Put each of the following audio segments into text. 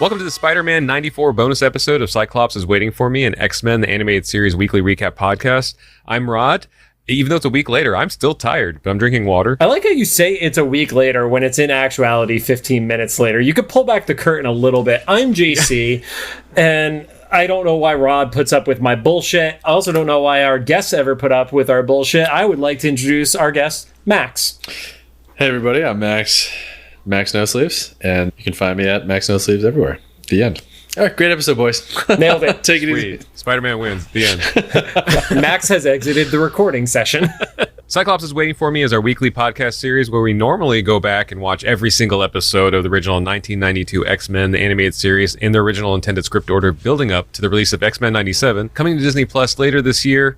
Welcome to the Spider-Man 94 bonus episode of Cyclops is Waiting for Me, an X-Men the Animated Series weekly recap podcast. I'm Rod. Even though it's a week later, I'm still tired, but I'm drinking water. I like how you say it's a week later when it's in actuality 15 minutes later. You could pull back the curtain a little bit. I'm JC, and I don't know why Rod puts up with my bullshit. I also don't know why our guests ever put up with our bullshit. I would like to introduce our guest, Max. Hey everybody, I'm Max NoSleeves, and you can find me at Max NoSleeves everywhere. The end. All right, great episode, boys. Nailed it. Take it easy. Spider-Man wins. The end. Max has exited the recording session. Cyclops is Waiting for Me is our weekly podcast series where we normally go back and watch every single episode of the original 1992 X-Men the Animated Series in their original intended script order, building up to the release of X-Men 97, coming to Disney Plus later this year.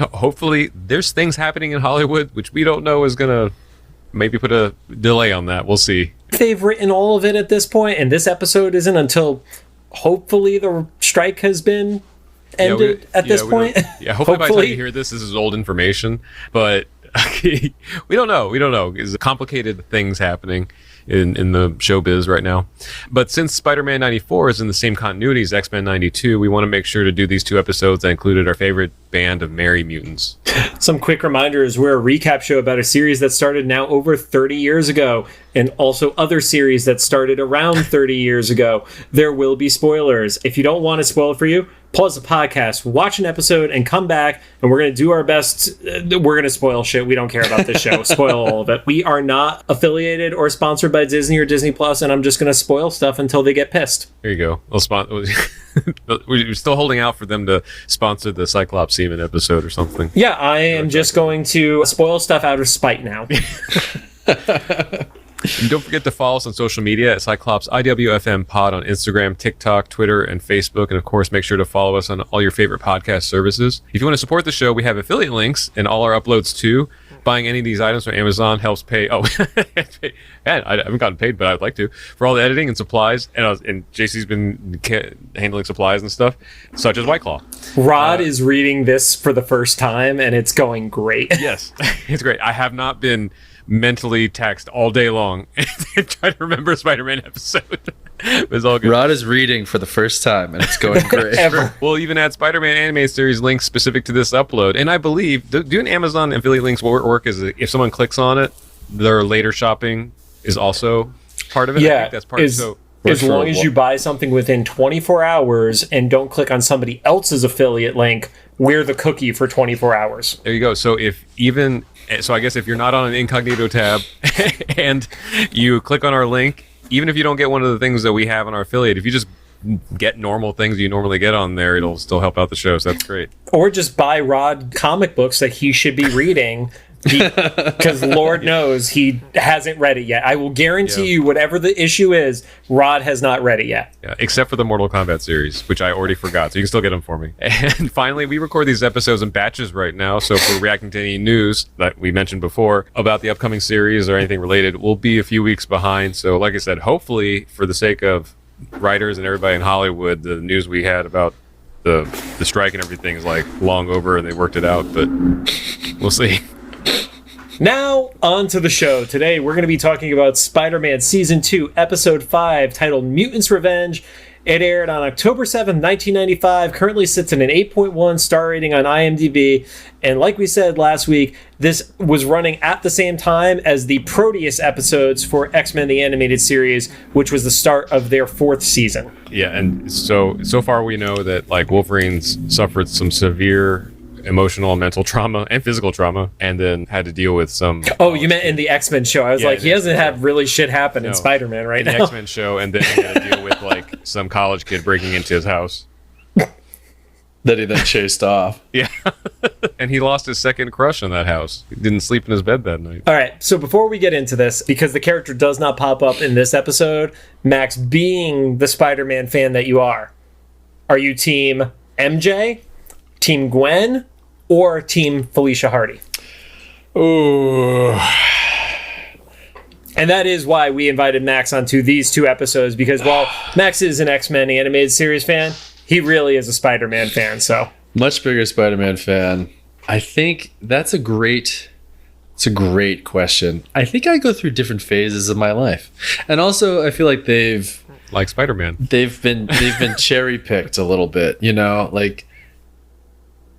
Hopefully, there's things happening in Hollywood which we don't know is going to maybe put a delay on that. We'll see. They've written all of it at this point, and this episode isn't until hopefully the strike has been ended at this point. Hopefully by the time you hear this is old information, but we don't know. There's complicated things happening in the showbiz right now. But since Spider-Man 94 is in the same continuity as X-Men 92, we want to make sure to do these two episodes that included our favorite band of merry mutants. Some quick reminders: we're a recap show about a series that started now over 30 years ago, and also other series that started around 30 years ago. There will be spoilers. If you don't want it spoiled for you, pause the podcast, watch an episode, and come back, and we're going to do our best. We're going to spoil shit. We don't care about this show. Spoil all of it. We are not affiliated or sponsored by Disney or Disney Plus, and I'm just going to spoil stuff until they get pissed. There you go. We're still holding out for them to sponsor the Cyclops Seaman episode or something. Yeah, I am just going to spoil stuff out of spite now. And don't forget to follow us on social media at Cyclops IWFM Pod on Instagram, TikTok, Twitter, and Facebook. And of course, make sure to follow us on all your favorite podcast services. If you want to support the show, we have affiliate links in all our uploads too. Buying any of these items from Amazon helps pay. Oh, man, I haven't gotten paid, but I would like to, for all the editing and supplies. And JC's been handling supplies and stuff, such as White Claw. Rod is reading this for the first time, and it's going great. Yes, it's great. I have not been mentally taxed all day long trying to remember a Spider-Man episode. It's all good. Rod is reading for the first time, and it's going great. Ever. We'll even add Spider-Man Animated Series links specific to this upload. And I believe doing Amazon affiliate links work is if someone clicks on it, their later shopping is also part of it. Yeah, I think that's part of it. So as long as you buy something within 24 hours and don't click on somebody else's affiliate link, we're the cookie for 24 hours. There you go. So I guess if you're not on an incognito tab and you click on our link, even if you don't get one of the things that we have on our affiliate, if you just get normal things you normally get on there, it'll still help out the show. So that's great. Or just buy Rod comic books that he should be reading. Because Lord knows he hasn't read it yet. I will guarantee you, whatever the issue is, Rod has not read it yet. Yeah, except for the Mortal Kombat series, which I already forgot, so you can still get them for me. And finally, we record these episodes in batches right now, so if we're reacting to any news that we mentioned before about the upcoming series or anything related, we'll be a few weeks behind. So like I said, hopefully, for the sake of writers and everybody in Hollywood, the news we had about the strike and everything is like long over and they worked it out, but we'll see. Now, on to the show. Today, we're going to be talking about Spider-Man Season 2, Episode 5, titled Mutants' Revenge. It aired on October 7th, 1995, currently sits at an 8.1 star rating on IMDb, and like we said last week, this was running at the same time as the Proteus episodes for X-Men the Animated Series, which was the start of their 4th season. Yeah, and so far we know that like Wolverine's suffered some severe emotional and mental trauma and physical trauma, and then had to deal with some... Oh, you meant in the X-Men show. I was like, he doesn't have really shit happen in Spider-Man right now. The X-Men show, and then he had to deal with like some college kid breaking into his house. That he then chased off. Yeah. And he lost his second crush on that house. He didn't sleep in his bed that night. All right, so before we get into this, because the character does not pop up in this episode, Max, being the Spider-Man fan that you are you team MJ, team Gwen, or team Felicia Hardy? Ooh. And that is why we invited Max onto these two episodes, because while Max is an X-Men animated series fan, he really is a Spider-Man fan, so. Much bigger Spider-Man fan. I think it's a great question. I think I go through different phases of my life. And also, I feel like they've like Spider-Man. they've been cherry picked a little bit, you know, like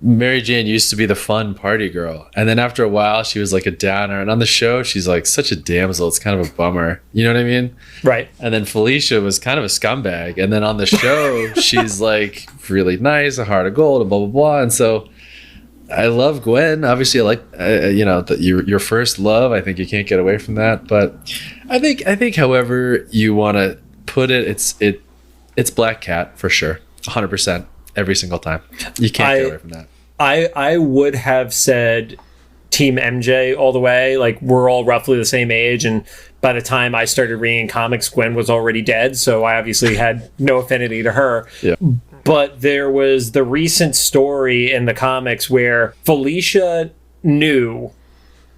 Mary Jane used to be the fun party girl, and then after a while she was like a downer, and on the show she's like such a damsel, it's kind of a bummer, you know what I mean? Right. And then Felicia was kind of a scumbag, and then on the show she's like really nice, a heart of gold, and blah blah blah. And so I love Gwen. Obviously I like you know, your first love. I think you can't get away from that, but I think however you want to put it, it's Black Cat for sure, 100%. Every single time. You can't get away from that. I would have said Team MJ all the way. Like, we're all roughly the same age, and by the time I started reading comics, Gwen was already dead, so I obviously had no affinity to her. Yeah. But there was the recent story in the comics where Felicia knew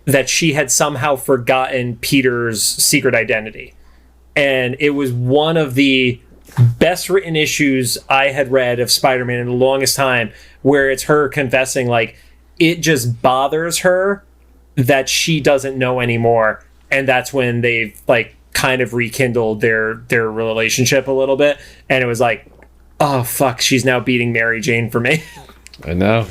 that she had somehow forgotten Peter's secret identity. And it was one of the best written issues I had read of Spider-Man in the longest time, where it's her confessing, like, it just bothers her that she doesn't know anymore. And that's when they've like kind of rekindled their relationship a little bit. And it was like, oh fuck, she's now beating Mary Jane for me. I know.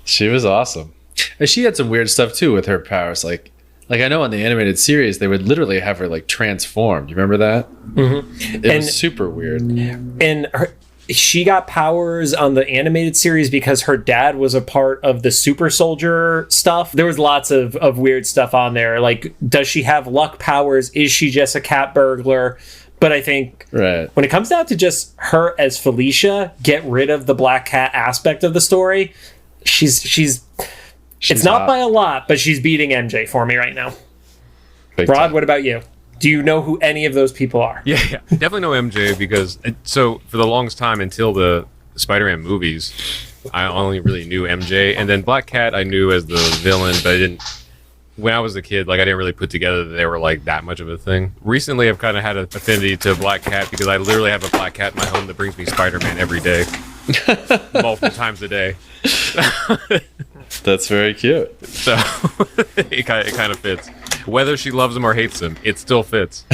She was awesome. And she had some weird stuff too with her powers. Like I know in the animated series, they would literally have her like transformed. You remember that? Mm-hmm. It was super weird. And she got powers on the animated series because her dad was a part of the super soldier stuff. There was lots of weird stuff on there. Like, does she have luck powers? Is she just a cat burglar? But I think when it comes down to just her as Felicia, get rid of the Black Cat aspect of the story. She's it's not hot by a lot, but she's beating MJ for me right now. Big Rod, time. what about you? Do you know who any of those people are? Yeah. Definitely know MJ because, so for the longest time until the Spider-Man movies, I only really knew MJ. And then Black Cat I knew as the villain, but I didn't, when I was a kid, like I didn't really put together that they were like that much of a thing. Recently, I've kind of had an affinity to Black Cat because I literally have a Black Cat in my home that brings me Spider-Man every day. Multiple times a day. That's very cute. So it kind of fits. Whether she loves him or hates him, it still fits.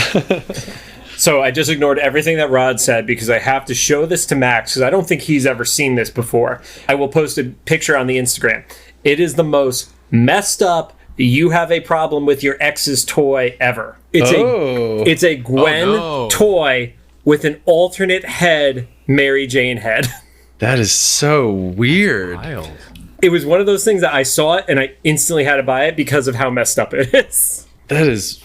So I just ignored everything that Rod said because I have to show this to Max because I don't think he's ever seen this before. I will post a picture on the Instagram. It is the most messed up, you have a problem with your ex's toy ever. It's a Gwen toy with an alternate head Mary Jane head. That is so weird. Wild. It was one of those things that I saw it and I instantly had to buy it because of how messed up it is. That is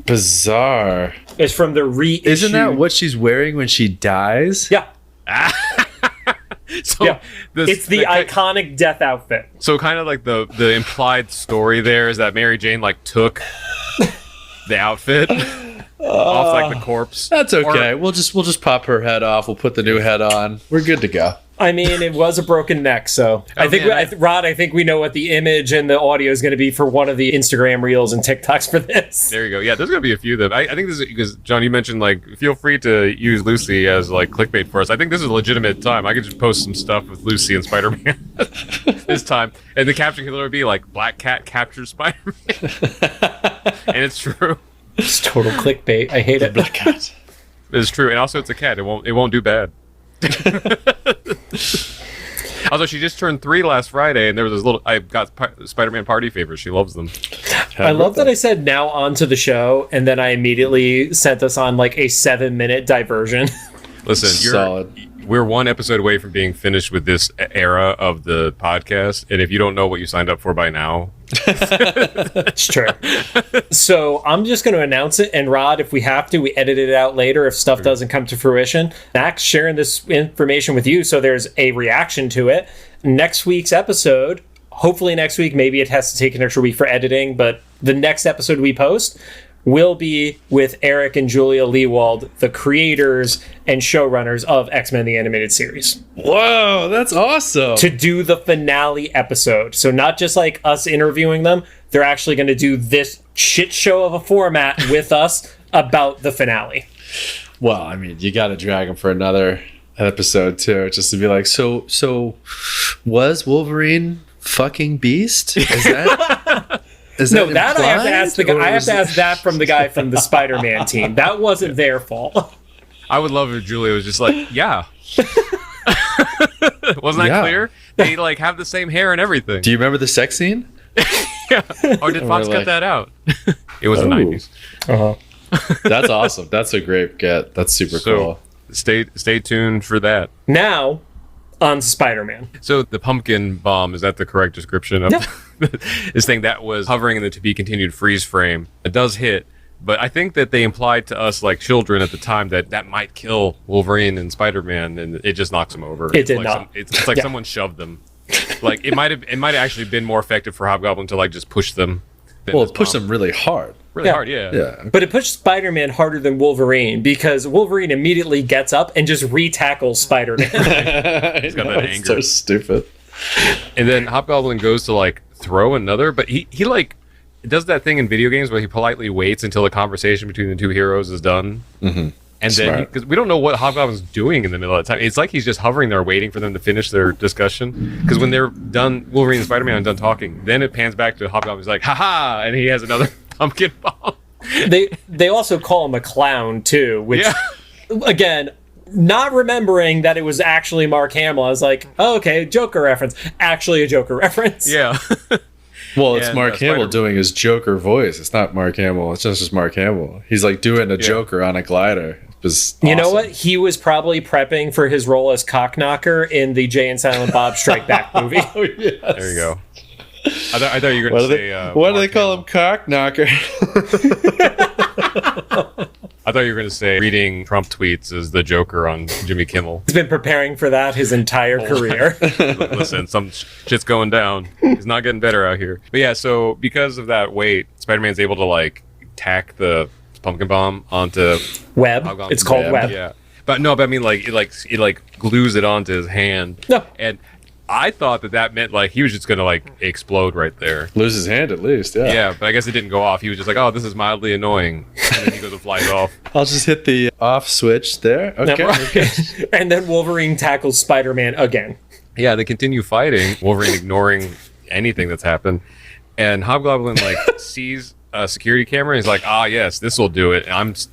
bizarre. It's from the reissue. Isn't that what she's wearing when she dies? Yeah. So yeah. It's the iconic death outfit. So kind of like the implied story there is that Mary Jane like took the outfit off like the corpse. That's okay. We'll just pop her head off. We'll put the new head on. We're good to go. I mean, it was a broken neck, so I think we know what the image and the audio is going to be for one of the Instagram reels and TikToks for this. There you go. Yeah, there's going to be a few of them. I think this is because, John, you mentioned, like, feel free to use Lucy as, like, clickbait for us. I think this is a legitimate time. I could just post some stuff with Lucy and Spider-Man this time. And the caption can literally be, like, Black Cat captures Spider-Man. And it's true. It's total clickbait. I hate it. Black Cat. It's true. And also, it's a cat. It won't do bad. Also, she just turned 3 last Friday, and there was this little. I got Spider-Man party favors. She loves them. I love that I said now on to the show, and then I immediately sent us on like a 7-minute diversion. Listen, Solid. We're one episode away from being finished with this era of the podcast, and if you don't know what you signed up for by now, it's true. So I'm just going to announce it, and Rod, if we have to, we edit it out later if stuff doesn't come to fruition. Max sharing this information with you, so there's a reaction to it. Next week's episode, hopefully next week, maybe it has to take an extra week for editing, but the next episode we post will be with Eric and Julia Leewald, the creators and showrunners of X-Men the Animated Series. Whoa, that's awesome. To do the finale episode. So not just like us interviewing them, they're actually going to do this shit show of a format with us about the finale. Well, I mean, you got to drag them for another episode too, just to be like, so was Wolverine fucking Beast? Is that... No, that I have to ask the guy. I have to ask that from the guy from the Spider-Man team. That wasn't their fault. I would love if Julia was just like, yeah. Wasn't that clear? They like have the same hair and everything. Do you remember the sex scene? Yeah. Or did Fox cut that out? It was the 90s. That's awesome. That's a great get. That's super cool. Stay tuned for that. Now, on Spider-Man. So the pumpkin bomb, is that the correct description of this thing that was hovering in the to be continued freeze frame? It does hit, but I think that they implied to us like children at the time that might kill Wolverine and Spider-Man, and it just knocks them over. It did not. It's like someone shoved them. Like it might have actually been more effective for Hobgoblin to like just push them. Well, it pushed them really hard. Really hard, yeah. But it pushed Spider-Man harder than Wolverine because Wolverine immediately gets up and just re-tackles Spider-Man. He's got that anger. So stupid. And then Hobgoblin goes to like throw another, but he like does that thing in video games where he politely waits until the conversation between the two heroes is done. Mm-hmm. And then, because we don't know what Hobgoblin's doing in the middle of the time. It's like he's just hovering there waiting for them to finish their discussion. Because when they're done, Wolverine and Spider-Man are done talking, then it pans back to Hobgoblin. He's like, haha, and he has another pumpkin bomb. They also call him a clown, too, which, again, not remembering that it was actually Mark Hamill. I was like, oh, okay, Joker reference. Actually a Joker reference. Yeah. Well, it's Mark Hamill doing his Joker voice. It's not Mark Hamill. It's just Mark Hamill. He's like doing a Joker on a glider. Awesome. You know what? He was probably prepping for his role as Cockknocker in the Jay and Silent Bob Strike Back movie. Oh, yes. There you go. I thought you were going to say... why do they call him Cockknocker? I thought you were going to say reading Trump tweets as the Joker on Jimmy Kimmel. He's been preparing for that his entire career. Listen, some shit's going down. He's not getting better out here. But yeah, so because of that weight, Spider-Man's able to like tack the pumpkin bomb onto web. It's called web. Yeah, but I mean like it glues it onto his hand. No, and I thought that meant like he was just gonna like explode right there, lose his hand at least. Yeah, but I guess it didn't go off. He was just like, oh, this is mildly annoying, and then he goes and flies off. I'll just hit the off switch there. Okay. And then Wolverine tackles Spider-Man again. Yeah, they continue fighting. Wolverine ignoring anything that's happened, and Hobgoblin like sees a security camera. And he's like, ah, yes, this will do it. And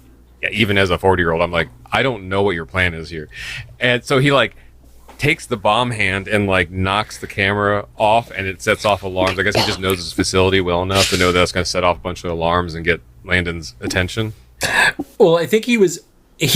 even as a 40-year-old, I'm like, I don't know what your plan is here. And so he like takes the bomb hand and like knocks the camera off, and it sets off alarms. I guess he just knows his facility well enough to know that's going to set off a bunch of alarms and get Landon's attention. Well, I think he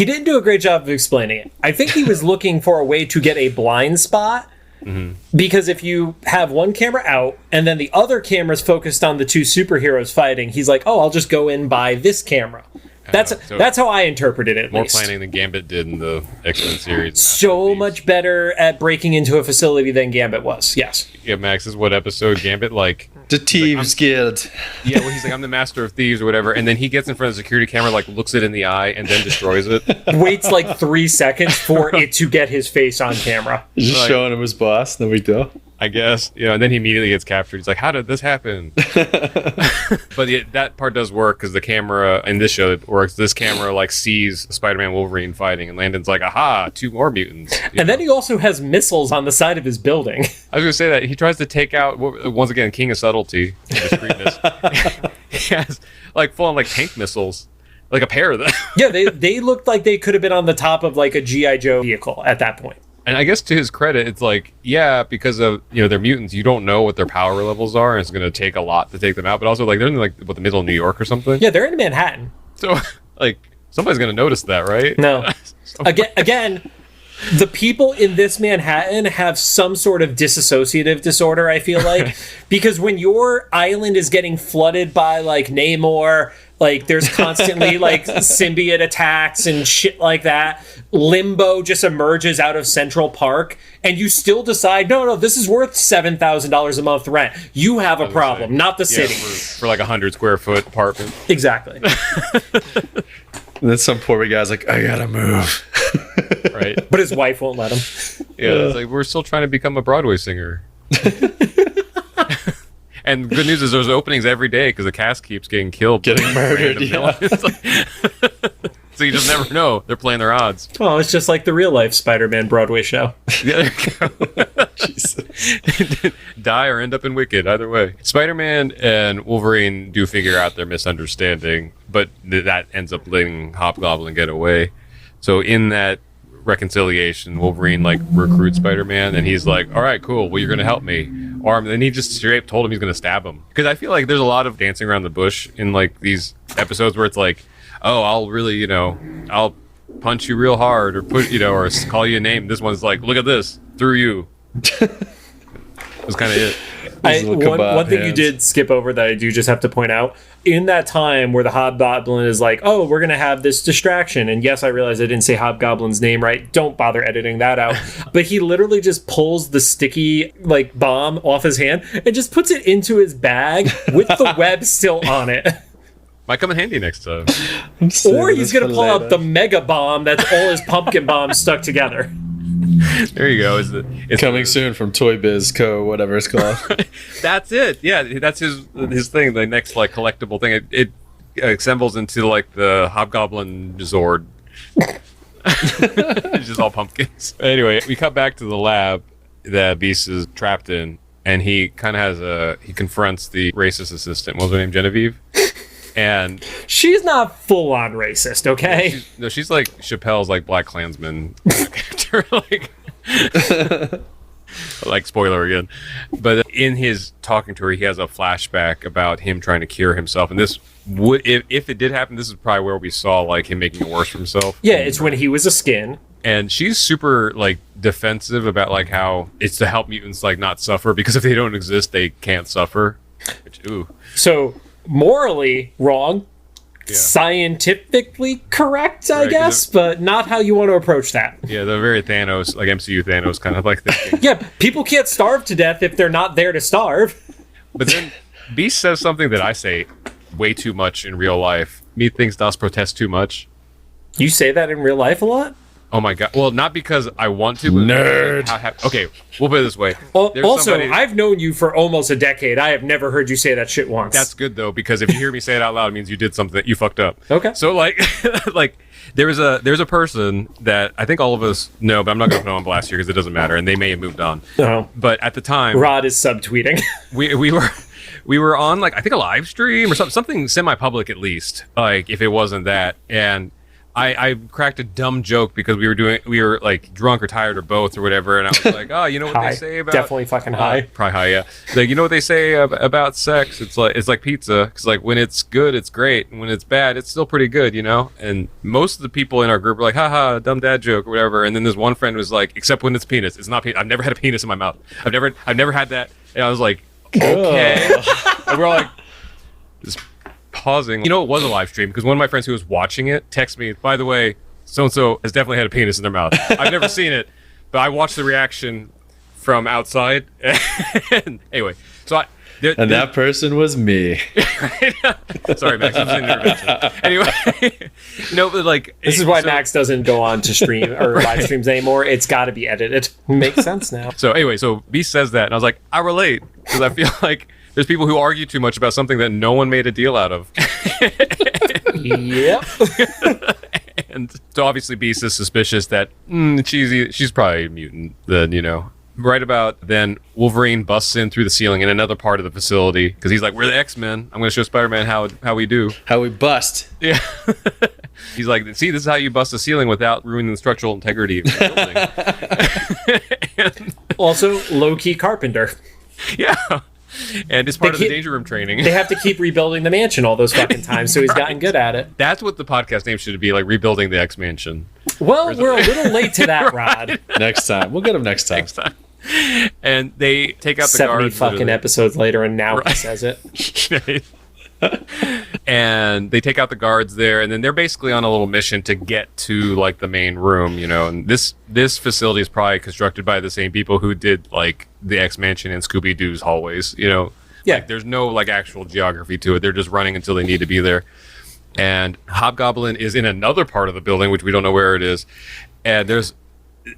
didn't do a great job of explaining it. I think he was looking for a way to get a blind spot. Mm-hmm. Because if you have one camera out and then the other camera's focused on the two superheroes fighting, he's like, oh, I'll just go in by this camera. That's how I interpreted it. More planning than Gambit did in the X-Men series. So much better at breaking into a facility than Gambit was. Yes. Yeah, Max, is what episode Gambit like? The Thieves Guild. Yeah, well, he's like, I'm the master of thieves or whatever, and then he gets in front of the security camera, like looks it in the eye, and then destroys it. Waits like 3 seconds for it to get his face on camera. He's just showing him his boss. No big deal. I guess, and then he immediately gets captured. He's like, how did this happen? But that part does work because the camera in this show works. This camera like sees Spider-Man Wolverine fighting, and Landon's like, aha, 2 more mutants. And then he also has missiles on the side of his building. I was going to say that he tries to take out, once again, king of subtlety and discreetness. He has like full on like tank missiles. Like a pair of them. Yeah, they looked like they could have been on the top of like a G.I. Joe vehicle at that point. And I guess to his credit, it's like, yeah, because of, they're mutants, you don't know what their power levels are, and it's going to take a lot to take them out. But also, like, they're in, like, the middle of New York or something. Yeah, they're in Manhattan. So, like, somebody's going to notice that, right? No. Again, the people in this Manhattan have some sort of dissociative disorder, I feel like. Because when your island is getting flooded by, like, Namor, like, there's constantly, like, symbiote attacks and shit like that. Limbo just emerges out of Central Park, and you still decide, no, this is worth $7,000 a month rent. You have a problem, not the city. For like 100 square foot apartment. Exactly. And then some poor guy's like, I gotta move. Right. But his wife won't let him. Yeah, it's like, we're still trying to become a Broadway singer. And good news is there's openings every day because the cast keeps getting killed. Getting murdered, yeah. So you just never know. They're playing their odds. Oh, it's just like the real life Spider-Man Broadway show. Yeah, there you go. Jesus. Die or end up in Wicked, either way. Spider-Man and Wolverine do figure out their misunderstanding, but that ends up letting Hobgoblin get away. So in that reconciliation, Wolverine like recruits Spider-Man, and he's like, all right, cool, well, you're gonna help me, or then he just straight up told him he's gonna stab him. Because I feel like there's a lot of dancing around the bush in like these episodes where it's like, oh, I'll really, I'll punch you real hard, or put, or call you a name. This one's like, look at this, through you. That's kind of it. One thing you did skip over that I do just have to point out, in that time where the Hobgoblin is like, oh, we're going to have this distraction. And yes, I realize I didn't say Hobgoblin's name right. Don't bother editing that out. But he literally just pulls the sticky like bomb off his hand and just puts it into his bag with the web still on it. Might come in handy next time. Or he's going to pull out the mega bomb that's all his pumpkin bombs stuck together. There you go. It's coming soon from Toy Biz Co. whatever it's called. That's it. Yeah, that's his thing. The next like collectible thing. It assembles into like the Hobgoblin Zord. It's just all pumpkins. Anyway, we cut back to the lab that Beast is trapped in, and he kind of he confronts the racist assistant. What was her name? Genevieve. And she's not full on racist, okay? She's like Chappelle's like Black Klansman character, like spoiler again. But in his talking to her, he has a flashback about him trying to cure himself, and this would, if it did happen, this is probably where we saw like him making it worse for himself. Yeah, it's when he was a skin. And she's super like defensive about like how it's to help mutants like not suffer, because if they don't exist, they can't suffer. Which, ooh. So morally wrong, scientifically correct, I guess, but not how you want to approach that. Yeah, they're very Thanos, like MCU Thanos kind of like thinking. Yeah, people can't starve to death if they're not there to starve. But then Beast says something that I say way too much in real life. Methinks does protest too much. You say that in real life a lot? Oh my god. Well, not because I want to, but nerd. Okay, we'll put it this way. Also, I've known you for almost a decade. I have never heard you say that shit once. That's good though, because if you hear me say it out loud, it means you did something that you fucked up. Okay. So like like there's a person that I think all of us know, but I'm not going to put it on blast here because it doesn't matter, and they may have moved on. No. But at the time, Rod is subtweeting. we were on like I think a live stream or something semi-public at least, like if it wasn't that, and I cracked a dumb joke because we were like drunk or tired or both or whatever, and I was like, oh, you know what they say about definitely fucking high, probably high, yeah. Like, you know what they say about sex? It's like pizza, because like when it's good, it's great, and when it's bad, it's still pretty good, you know. And most of the people in our group were like, haha, dumb dad joke or whatever. And then there's one friend who was like, except when it's penis, it's not penis. I've never had a penis in my mouth. I've never had that. And I was like, okay. And we're all like, just pausing. You know, it was a live stream because one of my friends who was watching it texted me, by the way, so-and-so has definitely had a penis in their mouth. I've never seen it, but I watched the reaction from outside. And anyway, so that person was me. Sorry, Max, I'm saying intervention. Anyway, no, but like this is why Max doesn't go on to stream or live streams anymore. It's got to be edited. Makes sense now. So anyway, so Beast says that, and I was like, I relate, because I feel like there's people who argue too much about something that no one made a deal out of. Yep. And so obviously Beast is suspicious that she's probably a mutant. Then, you know, right about then Wolverine busts in through the ceiling in another part of the facility because he's like, we're the X-Men. I'm going to show Spider-Man how we do. How we bust. Yeah. He's like, see, this is how you bust a ceiling without ruining the structural integrity of the building. Also, low-key carpenter. Yeah. And it's part of the Danger Room training. They have to keep rebuilding the mansion all those fucking times, so he's gotten good at it. That's what the podcast name should be, like Rebuilding the X-Mansion. Well, we're a little late to that, Rod. Next time. We'll get him next time. And they take out the 70 guards. fucking episodes later, and now he says it. And they take out the guards there, and then they're basically on a little mission to get to like the main room, you know. And this facility is probably constructed by the same people who did like the X-Mansion and Scooby-Doo's hallways, you know. Yeah. Like, there's no like actual geography to it. They're just running until they need to be there. And Hobgoblin is in another part of the building, which we don't know where it is. And there's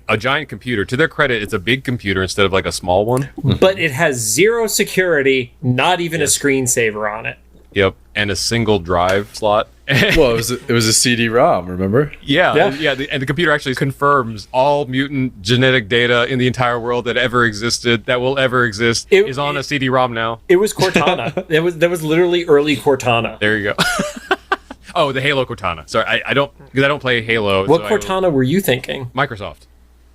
a giant computer. To their credit, it's a big computer instead of like a small one. But it has zero security, not even a screensaver on it. Yep, and a single drive slot. Well, it was a CD-ROM, remember? Yeah. And the computer actually confirms all mutant genetic data in the entire world that ever existed, that will ever exist, is on a CD-ROM now. It was Cortana. That was literally early Cortana. There you go. Oh, the Halo Cortana. Sorry, I don't because I don't play Halo. What Cortana were you thinking? Microsoft.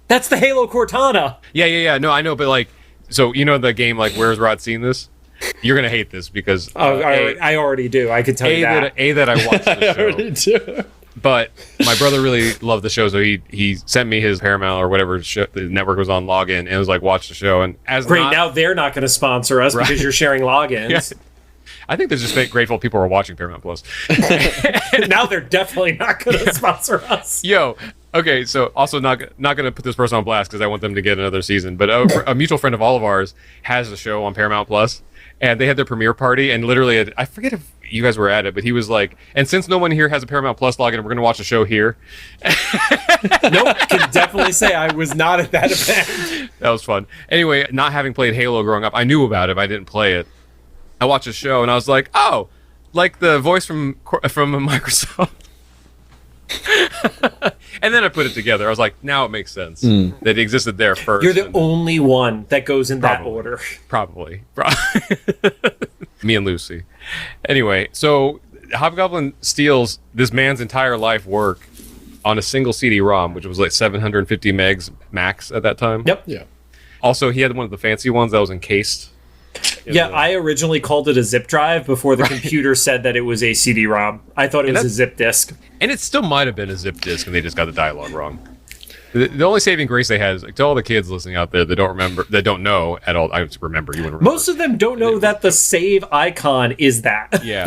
That's the Halo Cortana. Yeah. No, I know, but like, so you know the game like Where's Rod Seen This? You're gonna hate this because I already do. I can tell you that. That I watched the show. I already do. But my brother really loved the show, so he sent me his Paramount or whatever show, the network was on login, and was like, watch the show. And now they're not going to sponsor us because you're sharing logins. Yeah. I think they're just grateful people are watching Paramount Plus. Now they're definitely not going to sponsor us. Yo, okay, so also not going to put this person on blast because I want them to get another season. But a mutual friend of all of ours has the show on Paramount Plus, and they had their premiere party, and literally, I forget if you guys were at it, but he was like, and since no one here has a Paramount Plus login, we're going to watch the show here. Nope, can definitely say I was not at that event. That was fun. Anyway, not having played Halo growing up, I knew about it, but I didn't play it. I watched the show, and I was like, oh, like the voice from Microsoft. And then I put it together. I was like, now it makes sense that it existed there first. You're the only one that goes in that order. Probably. Me and Lucy. Anyway, so Hobgoblin steals this man's entire life work on a single CD-ROM, which was like 750 megs max at that time. Yep. Yeah. Also, he had one of the fancy ones that was encased. Yeah, I originally called it a zip drive before the computer said that it was a CD-ROM. I thought it was a zip disk. And it still might have been a zip disk, and they just got the dialogue wrong. The only saving grace they had is like, to all the kids listening out there that don't know at all. I remember. You wouldn't remember. Most of them don't know that the save icon is that. Yeah,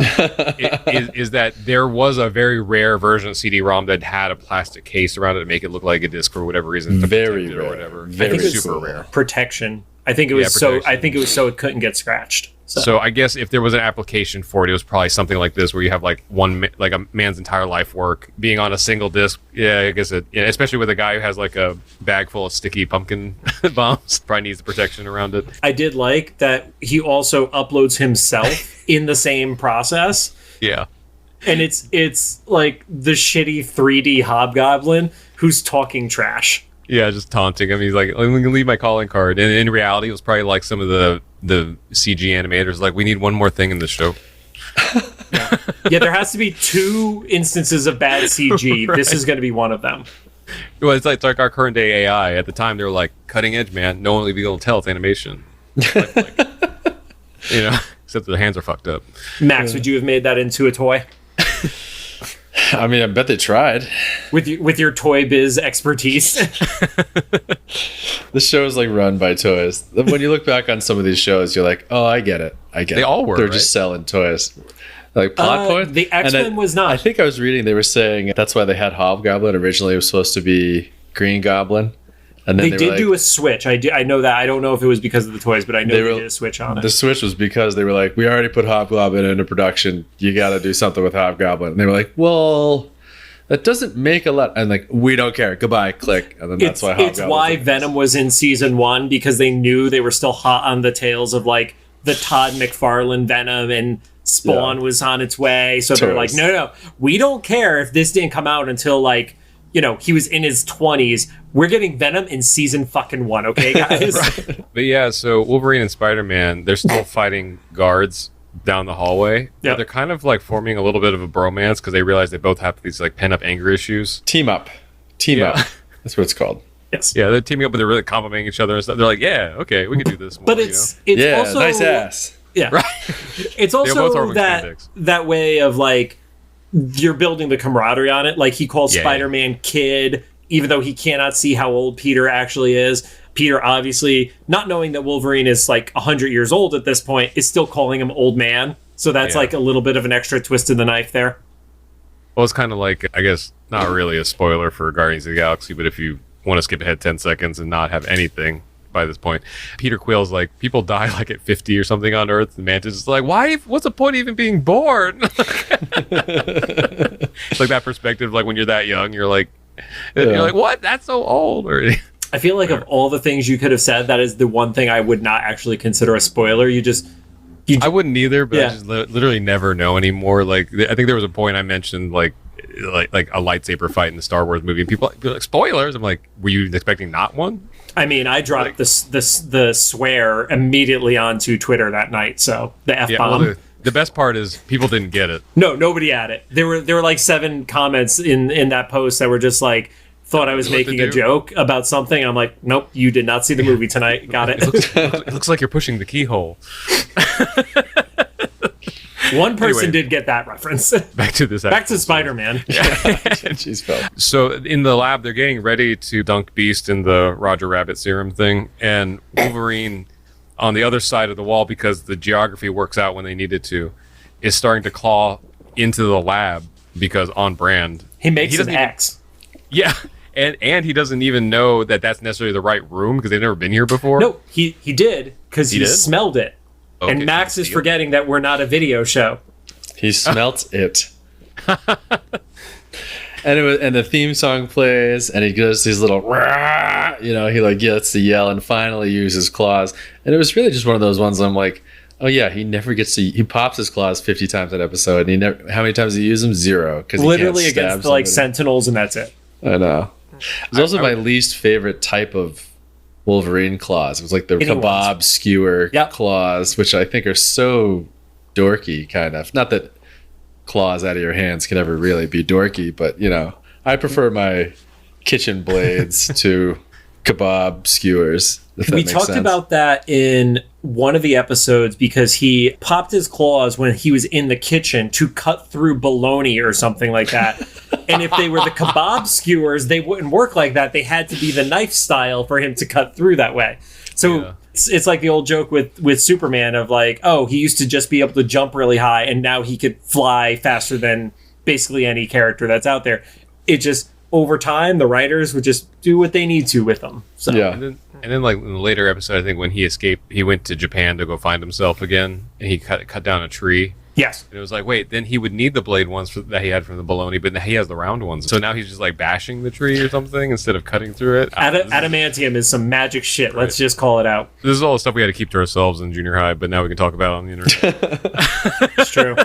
is that there was a very rare version of CD-ROM that had a plastic case around it to make it look like a disc for whatever reason. Very rare. Or whatever. I think it's super rare. Protection. I think it was so it couldn't get scratched. So I guess if there was an application for it, it was probably something like this, where you have like a man's entire life work being on a single disc. Yeah, I guess especially with a guy who has like a bag full of sticky pumpkin bombs, probably needs the protection around it. I did like that he also uploads himself in the same process. Yeah. And it's like the shitty 3D Hobgoblin who's talking trash. Yeah, just taunting him. He's like, I'm going to leave my calling card. And in reality, it was probably like some of the CG animators like, we need one more thing in the show. Yeah, there has to be 2 instances of bad CG. Right. This is going to be one of them. Well, it's like our current day AI. At the time, they were like, cutting edge, man. No one will be able to tell it's animation. Except the hands are fucked up. Max, would you have made that into a toy? I mean, I bet they tried. With your Toy Biz expertise. The show is like run by toys. When you look back on some of these shows, you're like, oh, I get it. They all were. They're just selling toys. Like plot point. The X-Men was not. I think I was reading they were saying that's why they had Hobgoblin. Originally, it was supposed to be Green Goblin. And then they did do a switch. I know that. I don't know if it was because of the toys, but I know they did a switch on it. The switch was because they were like, we already put Hobgoblin into production. You got to do something with Hobgoblin. And they were like, well, that doesn't make a lot. And like, we don't care. Goodbye. Click. And then that's why Hobgoblin. It's why Venom was in season 1, because they knew they were still hot on the tails of like the Todd McFarlane Venom, and Spawn was on its way. So they're like, no, we don't care if this didn't come out until like, he was in his 20s. We're getting Venom in season fucking 1, okay, guys? Right. But yeah, so Wolverine and Spider-Man, they're still fighting guards down the hallway. Yep. They're kind of like forming a little bit of a bromance because they realize they both have these like pent-up anger issues. Team up. That's what it's called. Yes. Yeah, they're teaming up, but they're really complimenting each other and stuff. They're like, yeah, okay, we can do this more. But it's also nice ass. Yeah. Right. It's also that way of like, you're building the camaraderie on it. Like he calls Spider-Man kid, even though he cannot see how old Peter actually is. Peter, obviously, not knowing that Wolverine is like 100 years old at this point, is still calling him old man. So that's like a little bit of an extra twist in the knife there. Well, it's kind of like, I guess, not really a spoiler for Guardians of the Galaxy, but if you want to skip ahead 10 seconds and not have anything by this point, Peter Quill's like, people die like at 50 or something on Earth. The Mantis is like, what's the point of even being born? It's like that perspective, like when you're that young, you're like, what? That's so old. Or I feel like of all the things you could have said, that is the one thing I would not actually consider a spoiler. I wouldn't either, but I just literally never know anymore. Like, I think there was a point I mentioned like a lightsaber fight in the Star Wars movie, and people be like, spoilers. I'm like, were you expecting not one? I mean, I dropped the swear immediately onto Twitter that night, so the F-bomb. The best part is people didn't get it. No, nobody had it. There were like 7 comments in that post that were just like, thought I was making a joke about something. I'm like, nope, you did not see the movie tonight. Got it. It looks like you're pushing the keyhole. One person did get that reference. Back to this. Back to Spider-Man. She's felt. So in the lab, they're getting ready to dunk Beast in the Roger Rabbit serum thing, and Wolverine, on the other side of the wall, because the geography works out when they need it to, is starting to claw into the lab because on brand. He makes an X. Yeah. And he doesn't even know that that's necessarily the right room because they've never been here before. No, he did because he smelled it. Okay, and Max is forgetting that we're not a video show. He smelt it. And the theme song plays, and he does these little, he like gets to yell and finally uses claws. And it was really just one of those ones I'm like, oh yeah, he never gets to. He pops his claws 50 times that episode, and he never. How many times does he use them? 0. Because literally against the, like Sentinels, and that's it. I know. It's also my least favorite type of Wolverine claws. It was like the kebab skewer claws, which I think are so dorky, kind of. Not that claws out of your hands can ever really be dorky, but I prefer my kitchen blades to kebab skewers. We talked about that in one of the episodes because he popped his claws when he was in the kitchen to cut through bologna or something like that. And if they were the kebab skewers, they wouldn't work like that. They had to be the knife style for him to cut through that way. So it's like the old joke with Superman of like, oh, he used to just be able to jump really high and now he could fly faster than basically any character that's out there. It just, over time, the writers would just do what they need to with them. So. Yeah. And then like in the later episode, I think when he escaped, he went to Japan to go find himself again, and he cut down a tree. Yes. And it was like, wait, then he would need the blade ones that he had from the bologna, but now he has the round ones. So now he's just like bashing the tree or something instead of cutting through it. Adamantium is some magic shit. Right. Let's just call it out. This is all the stuff we had to keep to ourselves in junior high, but now we can talk about it on the internet. It's true.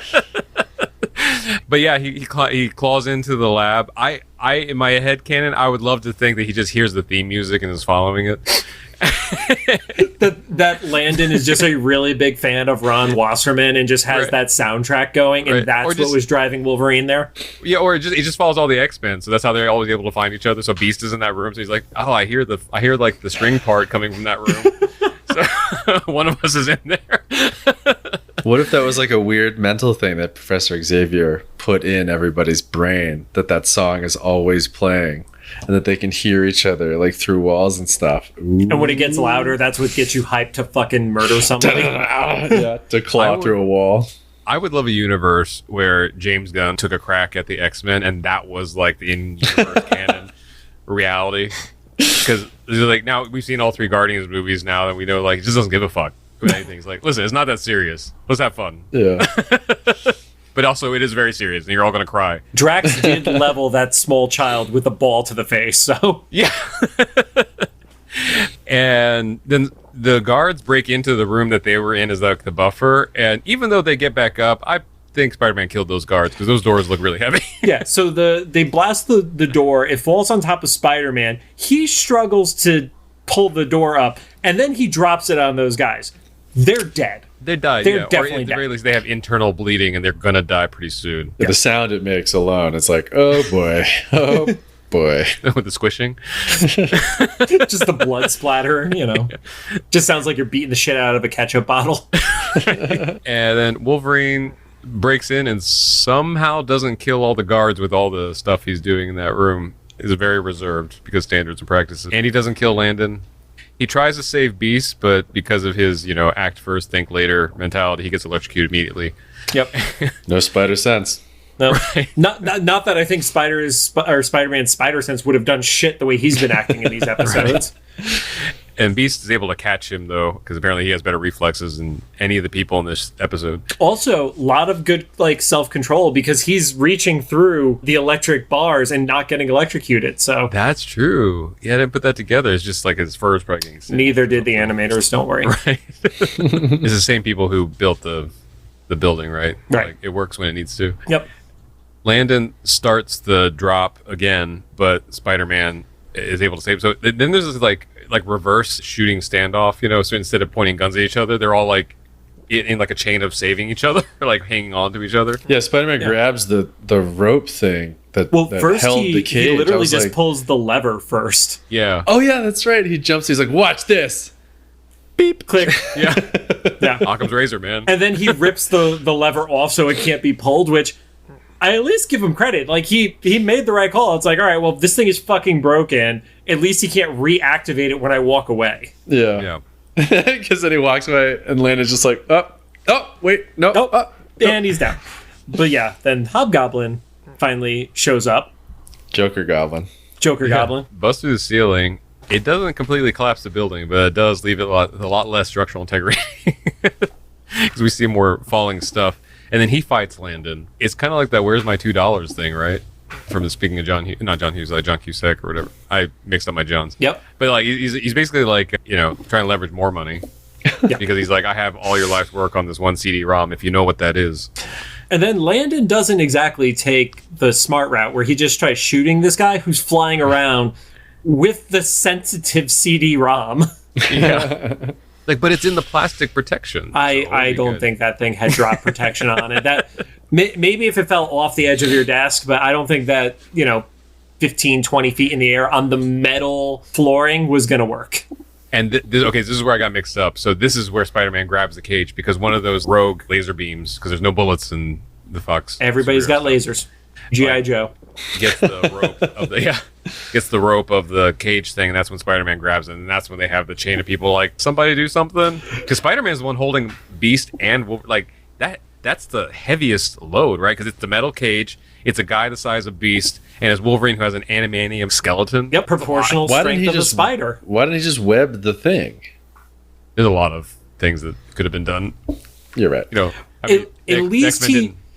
But yeah, he claws into the lab. I in my head canon, I would love to think that he just hears the theme music and is following it. that Landon is just a really big fan of Ron Wasserman and just has that soundtrack going, and that's what was driving Wolverine there. Yeah, or it just follows all the X-Men, so that's how they're always able to find each other. So Beast is in that room, so he's like, oh, I hear like the string part coming from that room. So one of us is in there. What if that was like a weird mental thing that Professor Xavier put in everybody's brain, that song is always playing and that they can hear each other like through walls and stuff? Ooh. And when it gets louder, that's what gets you hyped to fucking murder somebody. Yeah, to claw through a wall. I would love a universe where James Gunn took a crack at the X-Men and that was like the in-universe canon reality. Because like now we've seen all 3 Guardians movies now and we know like it just doesn't give a fuck. Anything. It's like, listen, it's not that serious. Let's have fun. Yeah. But also, it is very serious, and you're all going to cry. Drax did level that small child with a ball to the face, so... Yeah. And then the guards break into the room that they were in as like the buffer, and even though they get back up, I think Spider-Man killed those guards, because those doors look really heavy. Yeah, so they blast the door, it falls on top of Spider-Man, he struggles to pull the door up, and then he drops it on those guys. They're dead. They died, They're yeah. definitely or at the dead. very least, they have internal bleeding, and they're going to die pretty soon. Yeah. The sound it makes alone, it's like, oh boy, oh boy. With the squishing. Just the blood splatter, Just sounds like you're beating the shit out of a ketchup bottle. And then Wolverine breaks in and somehow doesn't kill all the guards with all the stuff he's doing in that room. He's very reserved because standards and practices. And he doesn't kill Landon. He tries to save Beast, but because of his, act first, think later mentality, he gets electrocuted immediately. Yep. No spider sense. No, right. Not that I think Spider-Man's spider sense would have done shit the way he's been acting in these episodes. Right. And Beast is able to catch him, though, because apparently he has better reflexes than any of the people in this episode. Also, a lot of good self-control, because he's reaching through the electric bars and not getting electrocuted. So that's true. Yeah, I didn't put that together. It's just like his fur is probably getting sick. Neither did the animators, don't worry. Right. It's the same people who built the building, right? Right. Like, it works when it needs to. Yep. Landon starts the drop again, but Spider-Man is able to save. So then there's this like reverse shooting standoff, so instead of pointing guns at each other, they're all like in like a chain of saving each other, like hanging on to each other. Yeah, Spider-Man grabs the rope thing that first held he, the cage. he literally just like, pulls the lever first. Yeah. oh yeah, that's right. He jumps. He's like, watch this. Beep, click. Yeah. Yeah. Occam's razor, man. And then he rips the lever off so it can't be pulled, which I at least give him credit. Like, he made the right call. It's like, all right, well, this thing is fucking broken. At least he can't reactivate it when I walk away. Yeah. Because then he walks away and Landon's just like, wait, no. And he's down. But yeah, then Hobgoblin finally shows up. Joker Goblin. Goblin. Busts through the ceiling. It doesn't completely collapse the building, but it does leave it a lot less structural integrity. Because we see more falling stuff. And then he fights Landon. It's kind of like that "Where's my $2" thing, right? From the speaking of John Cusack or whatever. I mixed up my Johns. Yep. But like he's basically like, trying to leverage more money. Yeah. Because he's like, I have all your life's work on this one CD-ROM, if you know what that is. And then Landon doesn't exactly take the smart route where he just tries shooting this guy who's flying around with the sensitive CD-ROM. Yeah. But it's in the plastic protection. I don't think that thing had drop protection on it. That maybe if it fell off the edge of your desk, but I don't think that, 15, 20 feet in the air on the metal flooring was going to work. And this is where I got mixed up. So this is where Spider-Man grabs the cage because one of those rogue laser beams, because there's no bullets in the Fox. Everybody's got lasers. G.I. Joe. Gets the rope of the cage thing, and that's when Spider-Man grabs it, and that's when they have the chain of people like, somebody do something, because Spider-Man's the one holding Beast and that's the heaviest load, right? Because it's the metal cage, it's a guy the size of Beast, and it's Wolverine who has an adamantium skeleton. Yep, proportional strength of a spider. Why didn't he just web the thing? There's a lot of things that could have been done. You're right. At least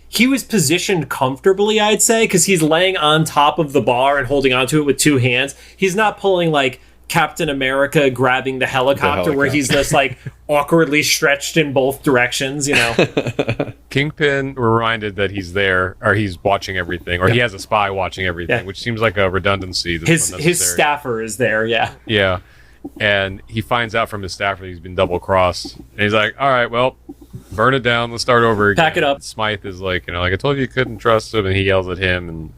he was positioned comfortably, I'd say, because he's laying on top of the bar and holding onto it with two hands. He's not pulling like Captain America grabbing the helicopter where he's just like awkwardly stretched in both directions, Kingpin, we're reminded that he's there, or he's watching everything, or he has a spy watching everything, which seems like a redundancy. His staffer is there, yeah. Yeah. And he finds out from his staffer that he's been double-crossed. And he's like, all right, well, burn it down. Let's start over again. Pack it up. Smythe is like, like I told you couldn't trust him. And he yells at him. And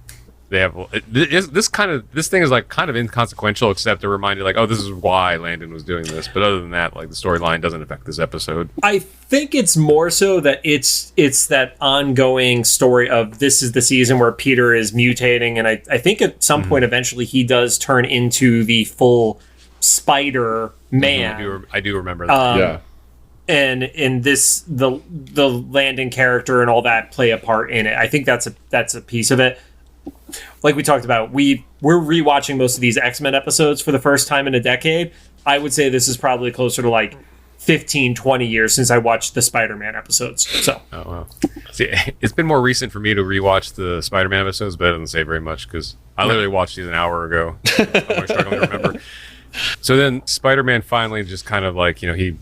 they have this thing is like kind of inconsequential, except they're reminded like, oh, this is why Landon was doing this. But other than that, like the storyline doesn't affect this episode. I think it's more so that it's that ongoing story of this is the season where Peter is mutating. And I think at some point eventually he does turn into the full Spider-Man. I do remember that. Yeah. And in this, the Landon character and all that play a part in it. I think that's a piece of it. Like we talked about, we're rewatching most of these X-Men episodes for the first time in a decade. I would say this is probably closer to like 15, 20 years since I watched the Spider-Man episodes. So, oh wow. See, it's been more recent for me to rewatch the Spider-Man episodes, but it doesn't say very much because I literally watched these an hour ago. I'm struggling to remember. So then Spider-Man finally just kind of like, he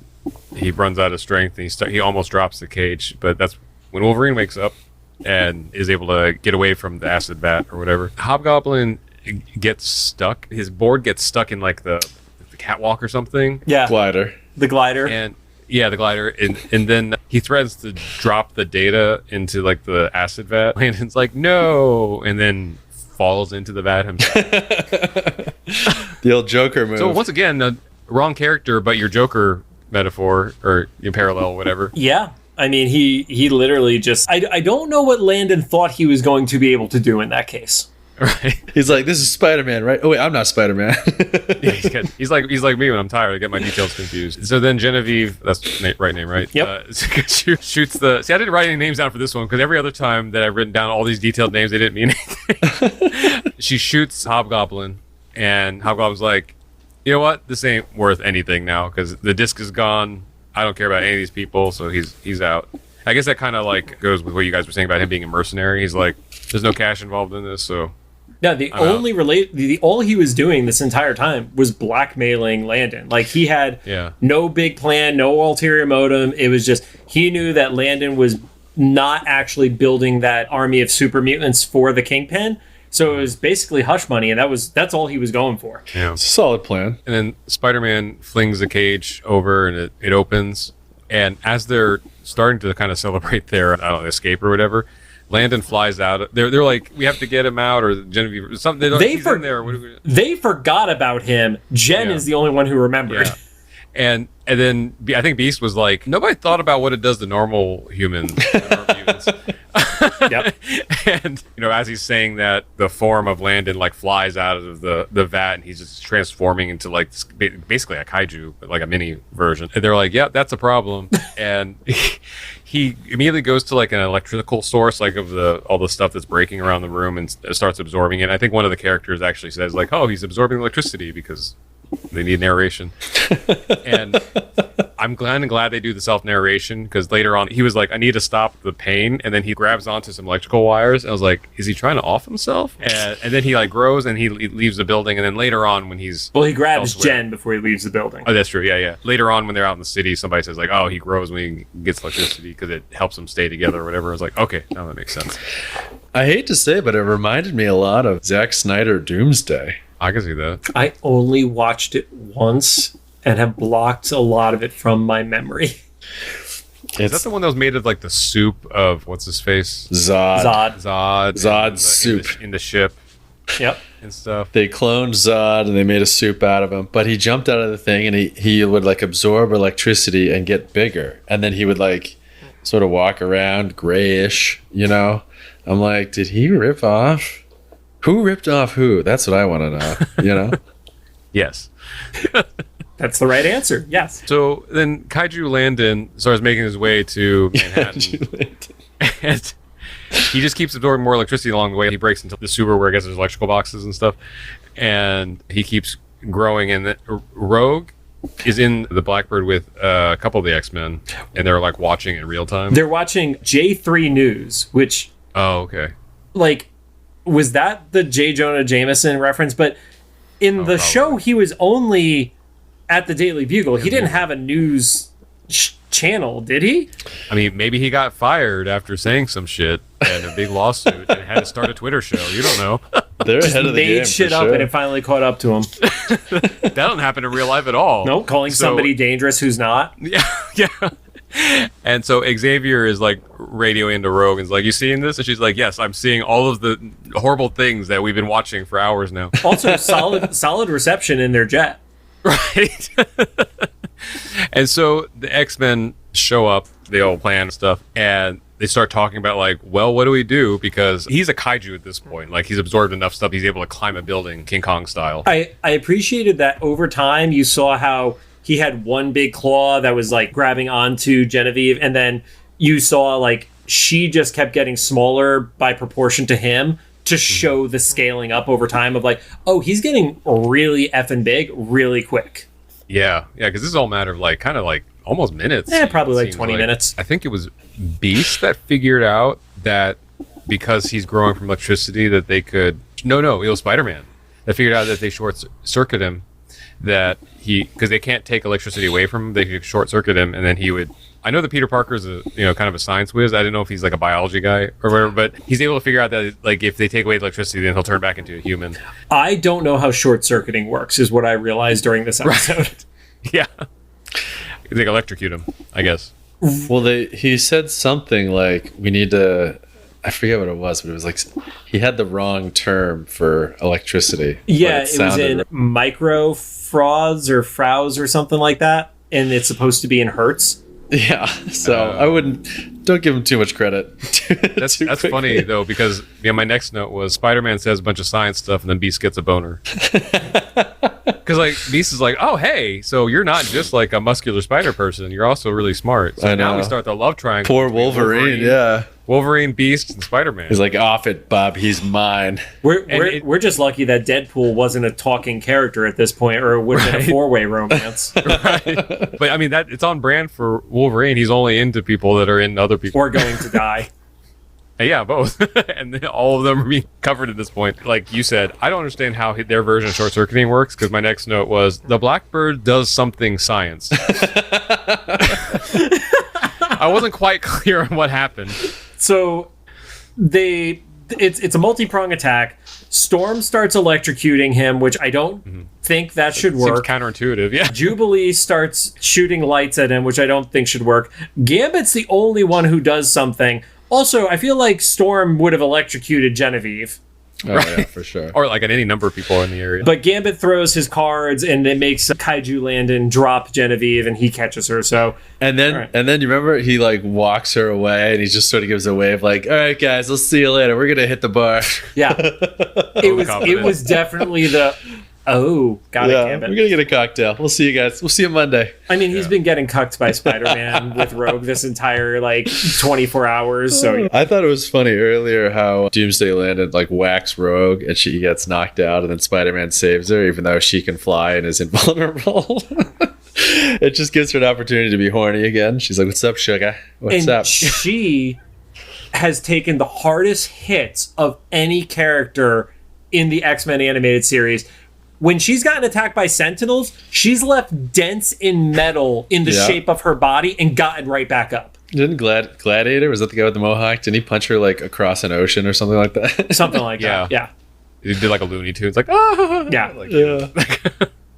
runs out of strength and he almost drops the cage, but that's when Wolverine wakes up and is able to get away from the acid vat or whatever. Hobgoblin gets stuck. His board gets stuck in like the catwalk or something. Yeah. The glider. And yeah, the glider. And then he threatens to drop the data into like the acid vat. Landon's like, no, and then falls into the vat himself. The old Joker move. So once again, wrong character, but your Joker metaphor or your parallel, whatever. Yeah. I mean, he literally just... I don't know what Landon thought he was going to be able to do in that case. Right. He's like, this is Spider-Man, right? Oh, wait, I'm not Spider-Man. Yeah, he's like me when I'm tired. I get my details confused. So then Genevieve, that's right name, right? Yep. Shoots the... See, I didn't write any names down for this one because every other time that I've written down all these detailed names, they didn't mean anything. She shoots Hobgoblin, and Hobgoblin's like, you know what? This ain't worth anything now because the disc is gone. I don't care about any of these people, so he's out. I guess that kind of like goes with what you guys were saying about him being a mercenary. He's like, there's no cash involved in this, so... Yeah, all he was doing this entire time was blackmailing Landon. Like, he had no big plan, no ulterior motive. It was just, he knew that Landon was not actually building that army of super mutants for the Kingpin. So it was basically hush money, and that's all he was going for. Yeah. It's a solid plan. And then Spider-Man flings the cage over, and it opens. And as they're starting to kind of celebrate their escape or whatever, Landon flies out. They're like, we have to get him out, or Genevieve or something. He's in there. They forgot about him. Jen is the only one who remembered. Yeah. And then I think Beast was like, nobody thought about what it does to normal humans. Mutants. Yep. And as he's saying that, the form of Landon like flies out of the vat, and he's just transforming into like basically a kaiju, but like a mini version. And they're like, yeah, that's a problem. And he immediately goes to like an electrical source, like of all the stuff that's breaking around the room, and starts absorbing it. I think one of the characters actually says like, oh, he's absorbing electricity because they need narration. And I'm glad they do the self-narration, because later on he was like, I need to stop the pain, and then he grabs onto some electrical wires, and I was like, is he trying to off himself? And then he like grows, and he leaves the building, and then later on when he's he grabs elsewhere, Jen before he leaves the building. Oh, that's true. Yeah. Later on when they're out in the city, somebody says like, oh, he grows when he gets electricity because it helps him stay together or whatever. I was like, okay, now that makes sense. I hate to say it, but it reminded me a lot of Zack Snyder Doomsday. I can see that. I only watched it once and have blocked a lot of it from my memory. Is that the one that was made of like the soup of what's his face? Zod soup in the ship. Yep. And stuff. They cloned Zod and they made a soup out of him, but he jumped out of the thing and he would like absorb electricity and get bigger, and then he would like sort of walk around grayish. I'm like, did he rip off? Who ripped off who? That's what I want to know. Yes. That's the right answer. Yes. So then Kaiju Landon starts making his way to Manhattan. And he just keeps absorbing more electricity along the way. He breaks into the sewer where I guess there's electrical boxes and stuff. And he keeps growing. And Rogue is in the Blackbird with a couple of the X-Men. And they're like watching in real time. They're watching J3 News, which... Oh, okay. Like... Was that the J. Jonah Jameson reference? But in the show, he was only at the Daily Bugle. He didn't have a news channel, did he? I mean, maybe he got fired after saying some shit and a big lawsuit and had to start a Twitter show. You don't know. They're Just ahead of the game. Made shit up and it finally caught up to him. That doesn't happen in real life at all. Nope, calling somebody dangerous who's not. Yeah. And so Xavier is like radioing to Rogue and is like, you seeing this? And she's like, yes, I'm seeing all of the horrible things that we've been watching for hours now. Also, solid reception in their jet. Right. And so the X-Men show up, they all plan stuff, and they start talking about like, well, what do we do? Because he's a kaiju at this point. Like, he's absorbed enough stuff, he's able to climb a building, King Kong style. I appreciated that over time you saw how he had one big claw that was like grabbing onto Genevieve, and then you saw like she just kept getting smaller by proportion to him to show the scaling up over time of like, oh, he's getting really effing big really quick. Yeah, because this is all a matter of like kind of like almost minutes. Yeah, probably like 20 minutes. I think it was Beast that figured out that because he's growing from electricity that they could... No, it was Spider-Man that figured out that they short-circuit him, that because they can't take electricity away from him, they could short-circuit him, and then he would... I know that Peter Parker's a kind of a science whiz. I didn't know if he's like a biology guy or whatever, but he's able to figure out that like if they take away the electricity, then he'll turn back into a human. I don't know how short-circuiting works, is what I realized during this episode. Right. Yeah. They electrocute him, I guess. Well, he said something like, we need to... I forget what it was, but it was like he had the wrong term for electricity. Yeah, it was in micro frauds or frows or something like that, and it's supposed to be in hertz. Yeah, so I don't give him too much credit. That's funny though, because my next note was Spider-Man says a bunch of science stuff and then Beast gets a boner. Because like Beast is like, oh hey, so you're not just like a muscular spider person, you're also really smart. So now we start the love triangle. Poor Wolverine, yeah. Wolverine, Beast, and Spider-Man. He's like, off it, Bob. He's mine. We're just lucky that Deadpool wasn't a talking character at this point, or it would have been a four-way romance. Right. But I mean, it's on brand for Wolverine. He's only into people that are into other people. Or going to die. Yeah, both. And then all of them are being covered at this point. Like you said, I don't understand how their version of short-circuiting works, because my next note was, the Blackbird does something science. I wasn't quite clear on what happened. So they it's a multi-prong attack. Storm starts electrocuting him, which I don't think that should work. Seems counterintuitive, yeah. Jubilee starts shooting lights at him, which I don't think should work. Gambit's the only one who does something. Also, I feel like Storm would have electrocuted Genevieve. Oh, yeah, for sure. Or like any number of people in the area. But Gambit throws his cards, and it makes Kaiju Landon drop Genevieve, and he catches her. So, and then you remember he like walks her away, and he just sort of gives a wave, like, "All right, guys, we'll see you later. We're gonna hit the bar." Yeah, it was definitely the got it, Gambit. We're gonna get a cocktail. We'll see you guys. We'll see you Monday. I mean, he's been getting cucked by Spider-Man with Rogue this entire 24 hours. So I thought it was funny earlier how Doomsday Landon like whacks Rogue and she gets knocked out, and then Spider-Man saves her, even though she can fly and is invulnerable. It just gives her an opportunity to be horny again. She's like, "What's up, sugar? What's up?" She has taken the hardest hits of any character in the X-Men animated series. When she's gotten attacked by Sentinels, she's left dents in metal in the shape of her body and gotten right back up. Didn't Gladiator, was that the guy with the mohawk? Didn't he punch her like across an ocean or something like that? Something like that. Yeah. He did like a Looney Tunes, like, ah! Yeah.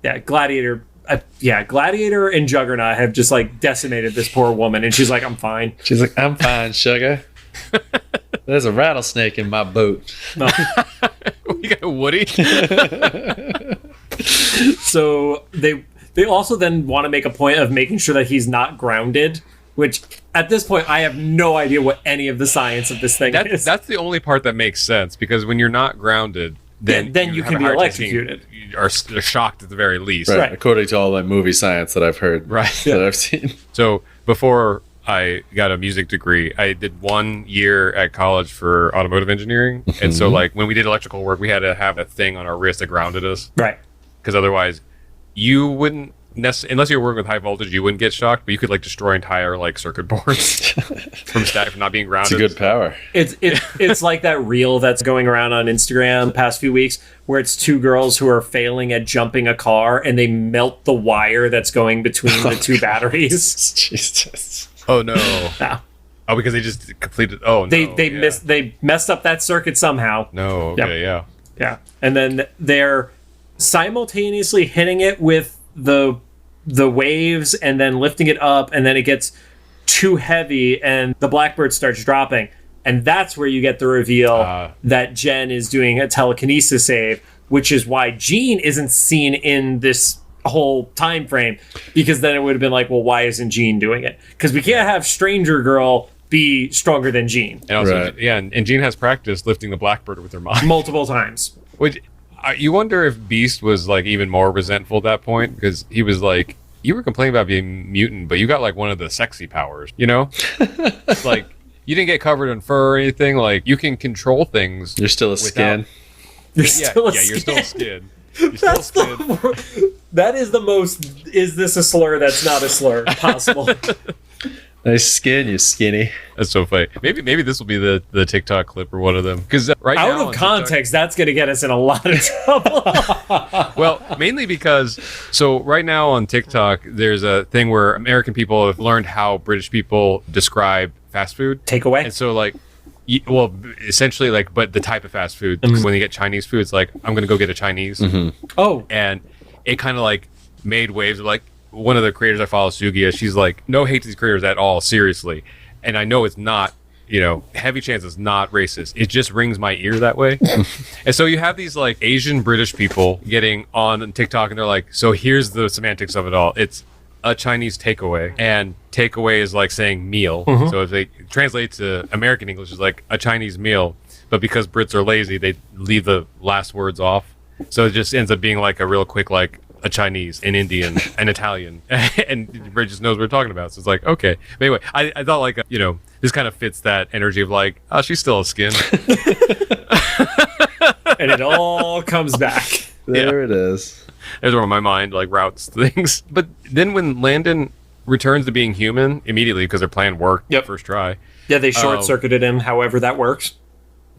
Yeah, Gladiator. Gladiator and Juggernaut have just like decimated this poor woman, and she's like, "I'm fine." She's like, "I'm fine, sugar. There's a rattlesnake in my boat." No. We got a Woody. So they also then want to make a point of making sure that he's not grounded, which at this point I have no idea what any of the science of this thing is. That's the only part that makes sense, because when you're not grounded, then you can be electrocuted. You are shocked at the very least. Right. According to all that movie science that I've heard. Right. That I've seen. So before I got a music degree, I did 1 year at college for automotive engineering. And so like when we did electrical work, we had to have a thing on our wrist that grounded us. Right. Because otherwise you wouldn't unless you were working with high voltage, you wouldn't get shocked, but you could like destroy entire like circuit boards from not being grounded. It's a good power. It's like that reel that's going around on Instagram the past few weeks where it's 2 girls who are failing at jumping a car and they melt the wire that's going between the 2 batteries. Jesus. Oh no. Yeah. Oh, because they just completed. Oh no. They messed up that circuit somehow. No. Okay. Yep. Yeah. And then they're simultaneously hitting it with the waves and then lifting it up, and then it gets too heavy and the Blackbird starts dropping, and that's where you get the reveal that Jen is doing a telekinesis save, which is why Jean isn't seen in this whole time frame, because then it would have been like, well, why isn't Jean doing it? Because we can't have Stranger Girl be stronger than Jean. And also, and Jean has practiced lifting the Blackbird with her mind multiple times. Which you wonder if Beast was like even more resentful at that point, because he was like, you were complaining about being mutant, but you got like one of the sexy powers, you know? Like, you didn't get covered in fur or anything. Like, you can control things. You're still a skin. You're still a skin. You're still a skin. You're still a skin. That is the most, is this a slur that's not a slur possible. Nice skin, you skinny. That's so funny. Maybe this will be the TikTok clip or one of them. Because right out now, of context, that's going to get us in a lot of trouble. Well, mainly because right now on TikTok, there's a thing where American people have learned how British people describe fast food. Takeaway. And so like, well, essentially like, but the type of fast food. Mm-hmm. When you get Chinese food, it's like, I'm going to go get a Chinese. Mm-hmm. Oh. And it kind of like made waves of like, one of the creators I follow, Sugia, she's like, no hate to these creators at all, seriously. And I know it's not, heavy chance it's not racist. It just rings my ear that way. And so you have these like Asian British people getting on TikTok and they're like, so here's the semantics of it all. It's a Chinese takeaway. And takeaway is like saying meal. Mm-hmm. So if they translate to American English, it's like a Chinese meal. But because Brits are lazy, they leave the last words off. So it just ends up being like a real quick like, a Chinese, an Indian, an Italian, and Bridget just knows what we're talking about. So it's like, okay. But anyway, I thought like, this kind of fits that energy of like, oh, she's still a skin. And it all comes back. There it is. There's where my mind like routes things. But then when Landon returns to being human immediately, because their plan worked first try. Yeah, they short-circuited him, however that works.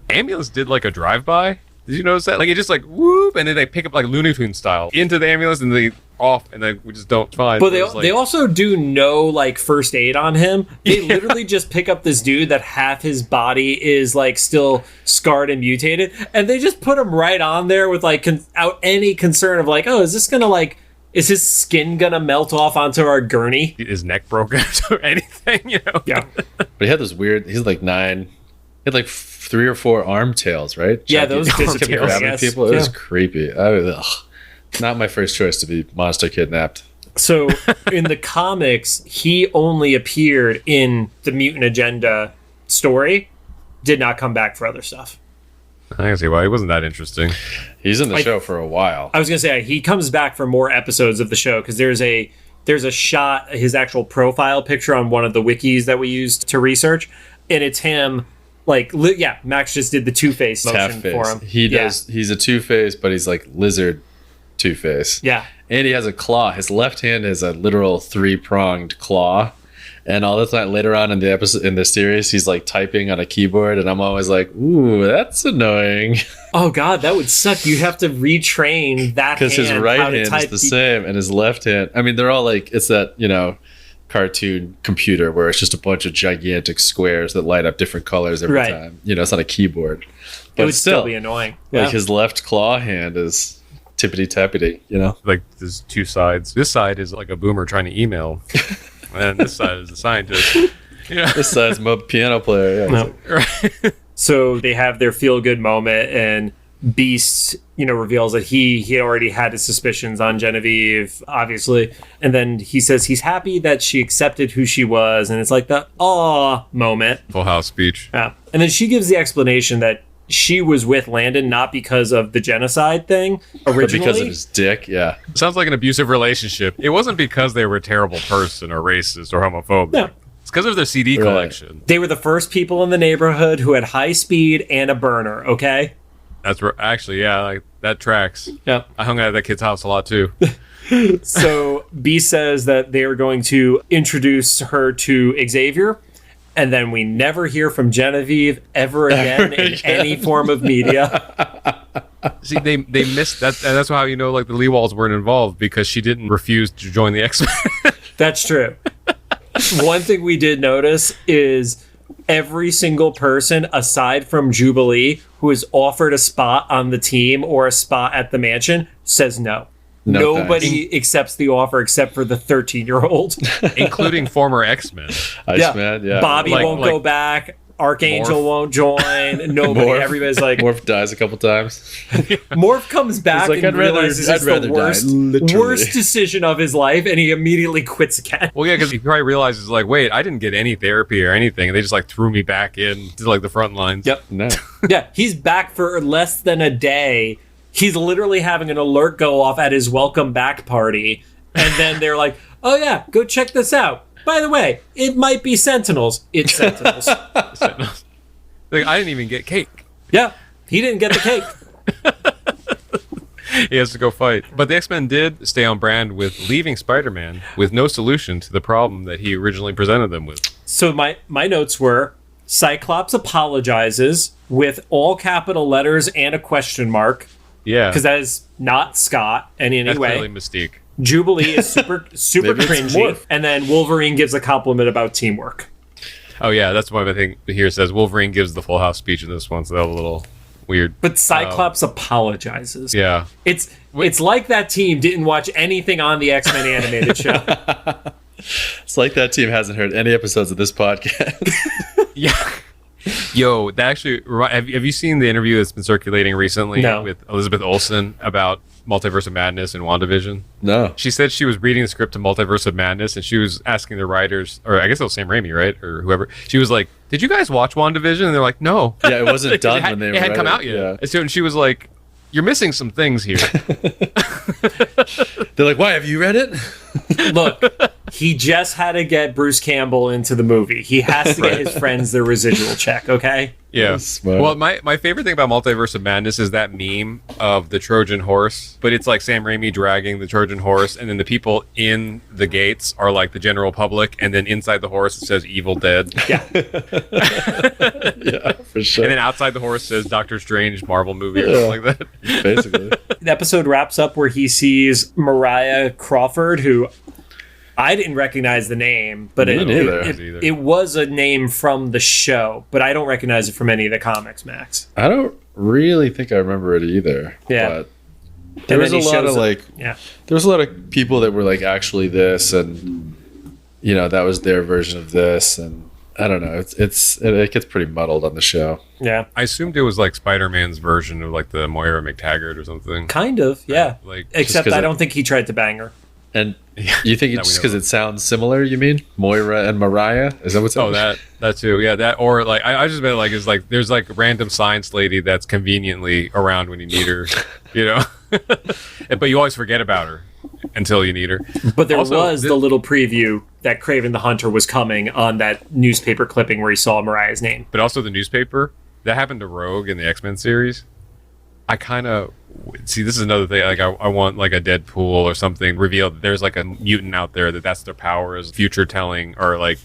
Ambulance did like a drive-by. Did you notice that? Like, it just like, whoop, and then they pick up like Looney Tunes style into the ambulance, and they off, and then we just don't find. But they also do no like first aid on him. They literally just pick up this dude that half his body is like still scarred and mutated, and they just put him right on there with like without any concern of like, oh, is this gonna like, is his skin gonna melt off onto our gurney? His neck broken or anything, you know? Yeah. But he had this weird. He's like 9. He had like 3 or 4 arm tails, right? Yeah, those kept disappear. grabbing people. It was creepy. Not my first choice to be monster kidnapped. So in the comics, he only appeared in the Mutant Agenda story, did not come back for other stuff. I can see why. He wasn't that interesting. He's in the show for a while. I was going to say, he comes back for more episodes of the show, because there's a shot, his actual profile picture on one of the wikis that we used to research, and it's him, like, Max just did the Two-Face motion for him. He does. He's a Two-Face, but he's like lizard Two-Face. Yeah. And he has a claw. His left hand is a literal 3-pronged claw. And all the time later on in the episode, in the series, he's like typing on a keyboard, and I'm always like, "Ooh, that's annoying." Oh God, that would suck. You have to retrain that because his right hand is the same, and his left hand. I mean, they're all like, it's that, you know, cartoon computer where it's just a bunch of gigantic squares that light up different colors every time. You know, it's not a keyboard. But it would still be annoying. Like his left claw hand is tippity tappity. You know, like there's 2 sides. This side is like a boomer trying to email. And this side is a scientist. Yeah. This side's a piano player. Yeah, no. Right. So they have their feel-good moment, and Beast, you know, reveals that he already had his suspicions on Genevieve, obviously. And then he says he's happy that she accepted who she was, and it's like the aw moment. Full House speech. Yeah. And then she gives the explanation that she was with Landon not because of the genocide thing originally. But because of his dick, yeah. Sounds like an abusive relationship. It wasn't because they were a terrible person or racist or homophobic. No. It's because of their CD collection. They were the first people in the neighborhood who had high speed and a burner, okay? That's actually, yeah, like that tracks. Yeah. I hung out at that kid's house a lot too. So B says that they are going to introduce her to Xavier, and then we never hear from Genevieve ever again in any form of media. See, they missed that, and that's how you know, like, the Leewalds weren't involved, because she didn't refuse to join the X-Men. That's true. One thing we did notice is every single person, aside from Jubilee, who is offered a spot on the team or a spot at the mansion, says no. Nobody accepts the offer except for the 13-year-old. Including former X-Men. Iceman, yeah. Bobby won't go back. Archangel won't join. Nobody. Morph. Everybody's like... Morph dies a couple times. Morph comes back like, and realizes it's the worst decision of his life, and he immediately quits again. Well, yeah, because he probably realizes, like, wait, I didn't get any therapy or anything, and they just, like, threw me back in to, like, the front lines. Yep. No. Yeah, he's back for less than a day. He's literally having an alert go off at his welcome back party, and then they're like, oh yeah, go check this out. By the way, it might be Sentinels. It's Sentinels. Like, I didn't even get cake. Yeah, he didn't get the cake. He has to go fight. But the X-Men did stay on brand with leaving Spider-Man with no solution to the problem that he originally presented them with. So my notes were, Cyclops apologizes with all capital letters and a question mark. Yeah. Because that is not Scott in any way. That's clearly Mystique. Jubilee is super cringy. And then Wolverine gives a compliment about teamwork. Oh, yeah, that's one thing here says Wolverine gives the Full House speech in this one, so that was a little weird. But Cyclops apologizes. Yeah. It's like that team didn't watch anything on the X-Men animated show. It's like that team hasn't heard any episodes of this podcast. Yeah. Yo, that actually, have you seen the interview that's been circulating recently with Elizabeth Olsen about Multiverse of Madness and WandaVision? No. She said she was reading the script to Multiverse of Madness, and she was asking the writers, or I guess it was Sam Raimi, right? Or whoever. She was like, did you guys watch WandaVision? And they're like, no. Yeah, it wasn't done when they were It hadn't come out yet. Yeah. And so she was like, you're missing some things here. They're like, why, have you read it? Look, he just had to get Bruce Campbell into the movie. He has to get his friends their residual check, okay? Yeah. Well, my favorite thing about Multiverse of Madness is that meme of the Trojan horse, but it's like Sam Raimi dragging the Trojan horse, and then the people in the gates are like the general public, and then inside the horse it says Evil Dead. Yeah. Yeah, for sure. And then outside the horse says Doctor Strange Marvel movie or something like that. Basically. The episode wraps up where he sees Mariah Crawford, who I didn't recognize the name, but it was a name from the show, but I don't recognize it from any of the comics, Max. I don't really think I remember it either. Yeah. But there was a lot of there was a lot of people that were like actually this, and that was their version of this, and I don't know. It gets pretty muddled on the show. Yeah. I assumed it was like Spider-Man's version of like the Moira McTaggart or something. Kind of, yeah. Like, except I don't think he tried to bang her. And you think it's just because it sounds similar, you mean? Moira and Mariah? Is that what's up? Oh, that too. Yeah, that, or like, I just meant like, there's like a random science lady that's conveniently around when you need her, but you always forget about her until you need her. But there was the little preview that Kraven the Hunter was coming on that newspaper clipping where he saw Mariah's name. But also the newspaper, that happened to Rogue in the X-Men series. I kind of see, this is another thing, like I want like a Deadpool or something revealed that there's like a mutant out there that's their power is future telling, or like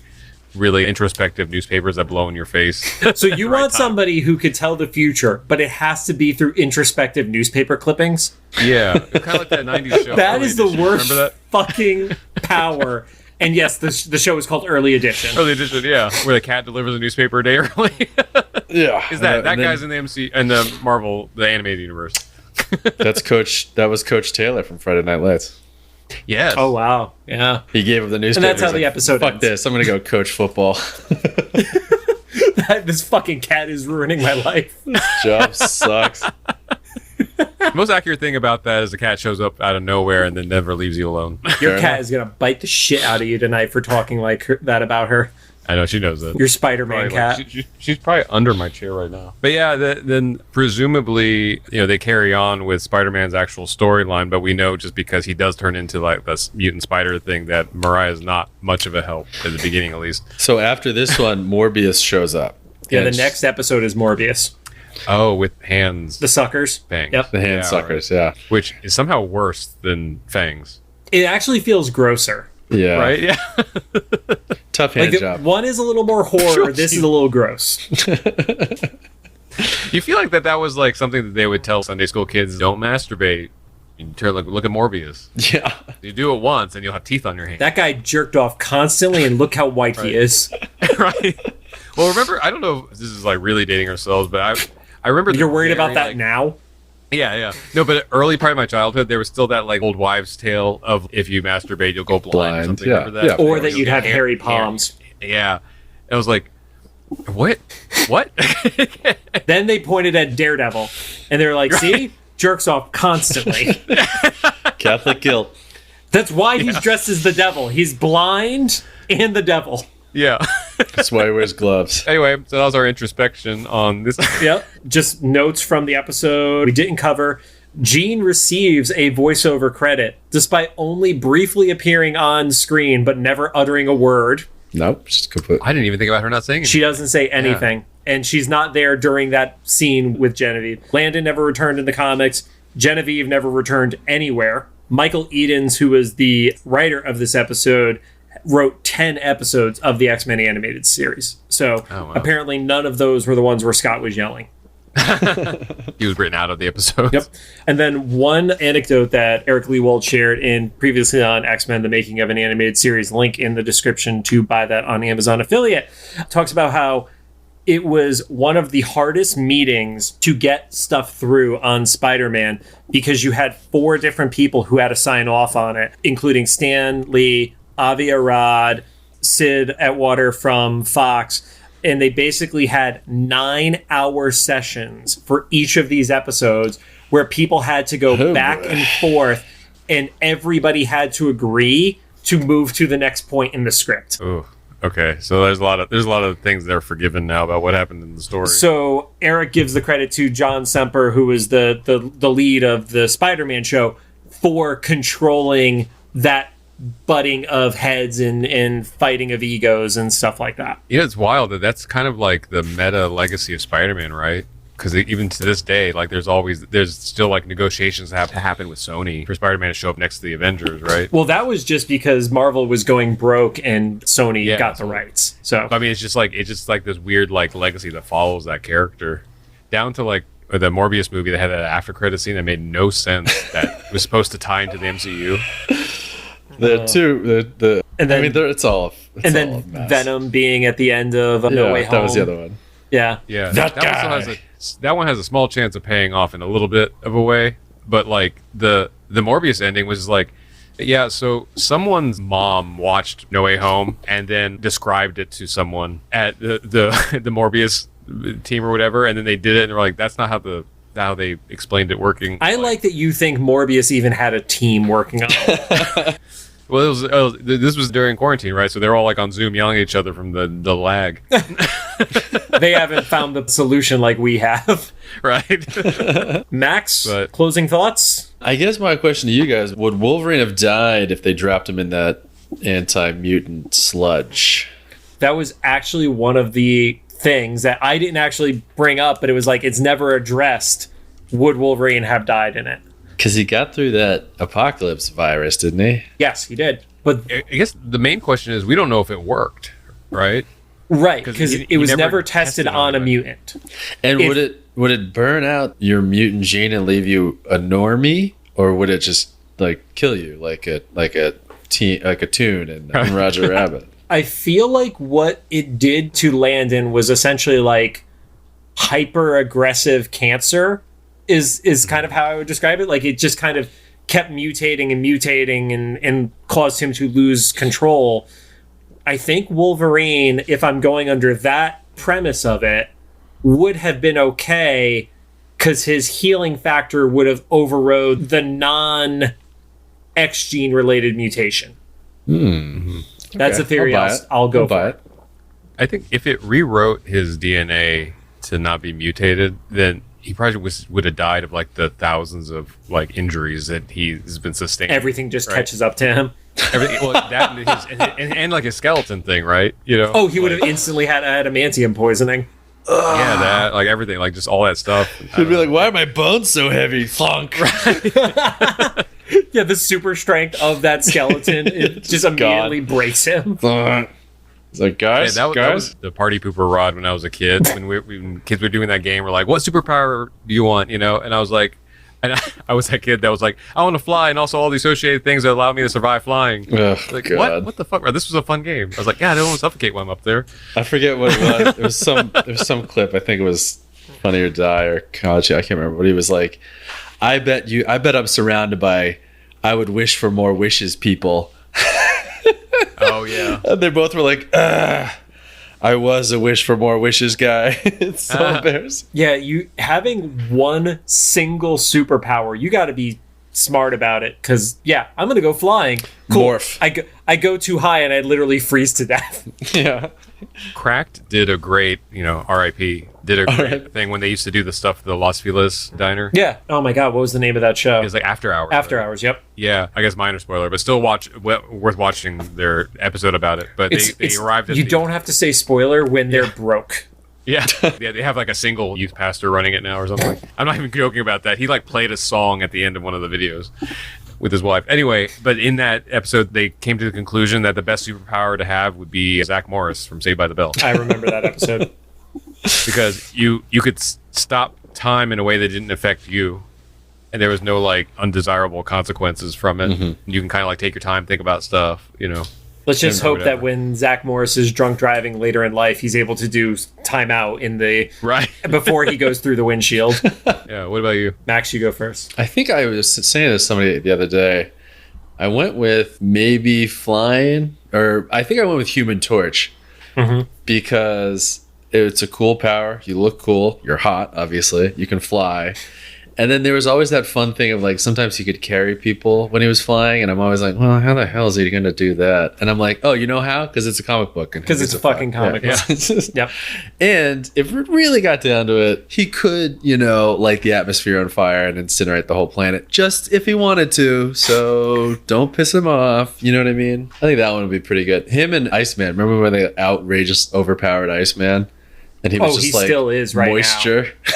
really introspective newspapers that blow in your face. So you want somebody who could tell the future, but it has to be through introspective newspaper clippings? Yeah, kind of like that 90s show. That is the worst fucking power. And yes, the show is called Early Edition. Early Edition, yeah, where the cat delivers a newspaper a day early. Yeah, is that guy's in the MC and the Marvel, the animated universe? That was Coach Taylor from Friday Night Lights. Yes. Oh wow. Yeah. He gave him the newspaper. And that's how the episode ends. Fuck this! I'm gonna go coach football. This fucking cat is ruining my life. This job sucks. The most accurate thing about that is the cat shows up out of nowhere and then never leaves you alone. Your cat is gonna bite the shit out of you tonight for talking like that about her. I know, she knows that. Your Spider-Man cat. She's probably under my chair right now. But yeah, then presumably, they carry on with Spider-Man's actual storyline, but we know just because he does turn into like this mutant spider thing that Mariah's not much of a help at the beginning, at least. So after this one, Morbius shows up. Yeah, the next episode is Morbius. Oh, with hands. The suckers. Fangs. Yep. The hand suckers, right. Yeah. Which is somehow worse than fangs. It actually feels grosser. Yeah. Right? Yeah. Tough hand job. One is a little more horror. This is a little gross. You feel like that was like something that they would tell Sunday school kids, don't masturbate. You look at Morbius. Yeah. You do it once and you'll have teeth on your hand. That guy jerked off constantly and look how white he is. Right. Well, remember, I don't know if this is like really dating ourselves, but I remember... You're worried about that now? Yeah. No, but early part of my childhood, there was still that like old wives' tale of if you masturbate, you'll go blind or something. Yeah. That? Or that you'd have hairy palms. Yeah. I was like, what? Then they pointed at Daredevil, and they were like, see? Jerks off constantly. Catholic guilt. That's why he's dressed as the devil. He's blind and the devil. Yeah. That's why he wears gloves. Anyway, so that was our introspection on this. Yep. Just notes from the episode we didn't cover. Jean receives a voiceover credit, despite only briefly appearing on screen, but never uttering a word. Nope. Just complete. I didn't even think about her not saying anything. She doesn't say anything. Yeah. And she's not there during that scene with Genevieve. Landon never returned in the comics. Genevieve never returned anywhere. Michael Edens, who was the writer of this episode, wrote 10 episodes of the X-Men animated series. So apparently none of those were the ones where Scott was yelling. He was written out of the episode. Yep. And then one anecdote that Eric Lewald shared in previously on X-Men, the making of an animated series, link in the description to buy that on Amazon affiliate, talks about how it was one of the hardest meetings to get stuff through on Spider-Man because you had 4 different people who had to sign off on it, including Stan Lee, Avi Arad, Sid Atwater from Fox, and they basically had 9-hour sessions for each of these episodes where people had to go back and forth, and everybody had to agree to move to the next point in the script. Ooh. Okay, so there's a lot of things that are forgiven now about what happened in the story. So Eric gives the credit to John Semper, who was the lead of the Spider-Man show, for controlling that butting of heads and fighting of egos and stuff like that. Yeah, it's wild that's kind of like the meta legacy of Spider-Man, right? Because even to this day, like there's still like negotiations that have to happen with Sony for Spider-Man to show up next to the Avengers, right? Well, that was just because Marvel was going broke and Sony got the rights. So I mean, it's just like this weird like legacy that follows that character down to like the Morbius movie that had that after credit scene that made no sense that was supposed to tie into the MCU. And then, it's all. And then Venom being at the end of No Way Home. That was the other one. Yeah. That guy. That one has a small chance of paying off in a little bit of a way, but like the Morbius ending was like, yeah, so someone's mom watched No Way Home and then described it to someone at the Morbius team or whatever, and then they did it and they're like, that's not how they explained it working. I like that you think Morbius even had a team working on it. Well, this was during quarantine, right? So they're all like on Zoom yelling at each other from the lag. They haven't found the solution like we have. Right. Max, closing thoughts? I guess my question to you guys, would Wolverine have died if they dropped him in that anti-mutant sludge? That was actually one of the things that I didn't actually bring up, but it was like, it's never addressed. Would Wolverine have died in it? Because he got through that apocalypse virus, didn't he? Yes, he did. But I guess the main question is, we don't know if it worked, right? Right, because it was never tested on a mutant. And would it burn out your mutant gene and leave you a normie, or would it just like kill you like a Toon and Roger Rabbit? I feel like what it did to Landon was essentially like hyper aggressive cancer. Is kind of how I would describe it. Like, it just kind of kept mutating and caused him to lose control. I think Wolverine, if I'm going under that premise of it, would have been okay because his healing factor would have overrode the non-X gene related mutation. That's a theory I'll go for. It. I think if it rewrote his DNA to not be mutated, then he probably would have died of like the thousands of like injuries that he's been sustaining. Everything just catches up to him. Everything, well, that and like his skeleton thing, right? You know. Oh, he would have instantly had adamantium poisoning. Yeah, that, like everything, like just all that stuff. He'd be like, "Why are my bones so heavy?" Thunk. Yeah, the super strength of that skeleton it just immediately breaks him. It's like, guys, that was the party pooper rod when I was a kid. When kids were doing that game, we're like, "What superpower do you want?" You know, and I was like, I was that kid that was like, "I want to fly," and also all the associated things that allow me to survive flying. Like, God. what the fuck? This was a fun game. I was like, "Yeah, I don't want to suffocate when I'm up there." I forget what it was. It was some clip. I think it was Funny or Die or Kachi. I can't remember. But he was like, I bet I'm surrounded by I would wish for more wishes people. Oh yeah. And they both were like, I was a wish for more wishes guy. It's so embarrassing. Yeah, you having one single superpower, you got to be smart about it. Because I'm gonna go flying. Cool. Morph. I go too high and I literally freeze to death. Yeah. Cracked did a great, R.I.P. did a great thing when they used to do the stuff at the Los Feliz diner. Yeah. Oh my God, what was the name of that show? It was like After Hours. After Hours. Yep. Yeah, I guess minor spoiler, but still worth watching their episode about it. But they arrived at you don't have to say spoiler when they're broke. Yeah. Yeah, they have like a single youth pastor running it now or something. I'm not even joking about that. He like played a song at the end of one of the videos with his wife. Anyway, but in that episode, they came to the conclusion that the best superpower to have would be Zach Morris from Saved by the Bell. I remember that episode. Because you could stop time in a way that didn't affect you, and there was no like undesirable consequences from it. Mm-hmm. You can kind of like take your time, think about stuff, Let's just hope that when Zach Morris is drunk driving later in life, he's able to do timeout in the before he goes through the windshield. Yeah. What about you, Max? You go first. I think I was saying to somebody the other day. I went with maybe flying, or I think I went with Human Torch, because it's a cool power. You look cool. You're hot, obviously. You can fly. And then there was always that fun thing of like, sometimes he could carry people when he was flying. And I'm always like, well, how the hell is he going to do that? And I'm like, oh, you know how? Because it's a comic book. Because it's a fucking comic book. Yeah. Yep. And if it really got down to it, he could, light the atmosphere on fire and incinerate the whole planet just if he wanted to. So don't piss him off. You know what I mean? I think that one would be pretty good. Him and Iceman. Remember when they outrageous, overpowered Iceman? And he was just like, still is right moisture. Now.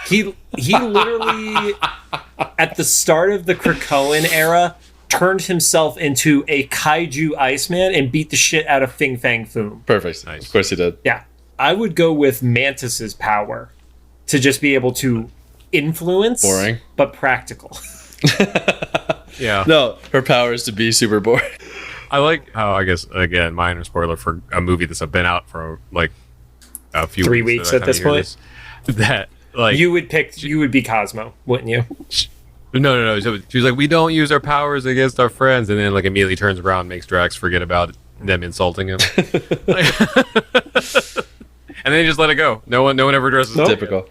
He literally, at the start of the Krakoan era, turned himself into a kaiju Iceman and beat the shit out of Fing Fang Foom. Perfect. Nice. Of course he did. Yeah. I would go with Mantis's power to just be able to influence, Boring. but practical. Yeah. No, her power is to be super boring. I like how, I guess, again, minor spoiler for a movie that's been out for like a few 3 weeks weeks at this point. That like You would be Cosmo, wouldn't you? no. So she was like, we don't use our powers against our friends, and then like immediately turns around, and makes Drax forget about them insulting him, and then they just let it go. No one ever addresses it. Typical.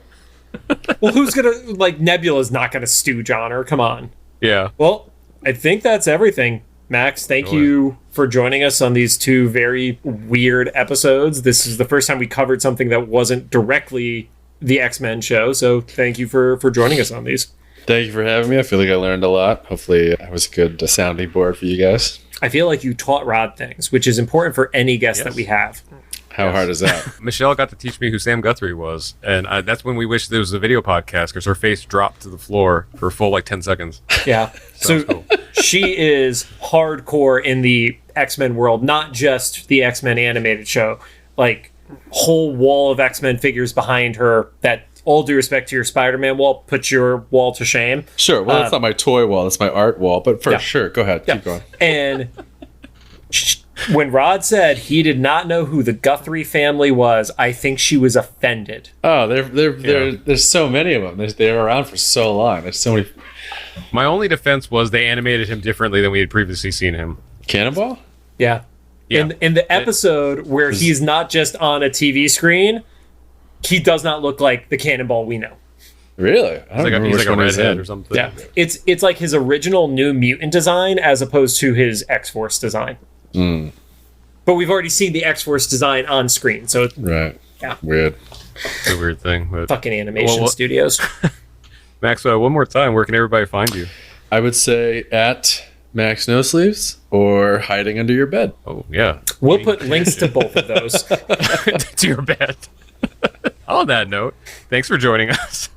Well, who's gonna like Nebula's not gonna stooge on her? Come on. Yeah. Well, I think that's everything. Max, thank you for joining us on these 2 very weird episodes. This is the first time we covered something that wasn't directly the X-Men show, so thank you for joining us on these. Thank you for having me. I feel like I learned a lot. Hopefully I was a good sounding board for you guys. I feel like you taught Rod things, which is important for any guest that we have. How hard is that? Michelle got to teach me who Sam Guthrie was, and that's when we wished there was a video podcast because her face dropped to the floor for a full like 10 seconds. Yeah. So cool. She is hardcore in the X-Men world, not just the X-Men animated show. Like, whole wall of X-Men figures behind her that, all due respect to your Spider-Man wall, puts your wall to shame. Sure. Well, that's not my toy wall. That's my art wall. But sure. Go ahead. Yeah. Keep going. And when Rod said he did not know who the Guthrie family was, I think she was offended. Oh, there's so many of them. They're around for so long. There's so many. My only defense was they animated him differently than we had previously seen him. Cannonball? Yeah. Yeah. In the episode where he's not just on a TV screen, he does not look like the Cannonball we know. Really? I don't remember He's which like a one he's redhead in. or something. Yeah. It's like his original New Mutant design as opposed to his X-Force design. But we've already seen the X-Force design on screen, so Right. Yeah. Weird. It's a weird thing. But fucking animation Well, studios. Max, one more time, where can everybody find you? I would say at Max NoSleeves or hiding under your bed. Oh, yeah. We'll put links to both of those. To your bed. On that note, thanks for joining us.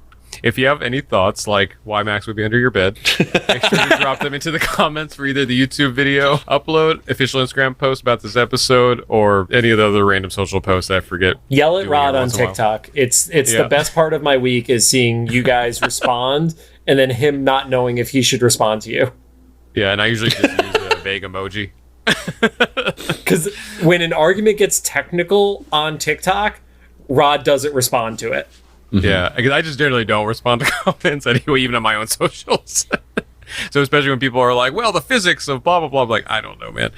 If you have any thoughts, like why Max would be under your bed, make sure to drop them into the comments for either the YouTube video upload, official Instagram post about this episode, or any of the other random social posts that I forget. Yell at doing Rod every on once in a while. TikTok. It's Yeah. the best part of my week is seeing you guys respond and then him not knowing if he should respond to you. Yeah, and I usually just use a vague emoji. Because when an argument gets technical on TikTok, Rod doesn't respond to it. Yeah, because I just generally don't respond to comments anyway, even on my own socials. So especially when people are like, well, the physics of blah, blah, blah. I'm like, I don't know, man.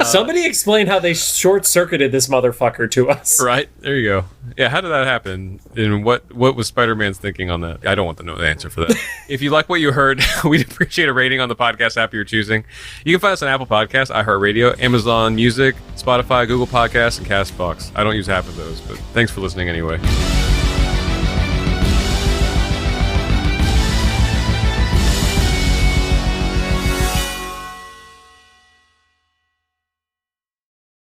Somebody explain how they short-circuited this motherfucker to us. Right? There you go. Yeah, how did that happen? And what was Spider-Man's thinking on that? I don't want to know the answer for that. If you like what you heard, we'd appreciate a rating on the podcast app you're choosing. You can find us on Apple Podcasts, iHeartRadio, Amazon Music, Spotify, Google Podcasts, and CastBox. I don't use half of those, but thanks for listening anyway.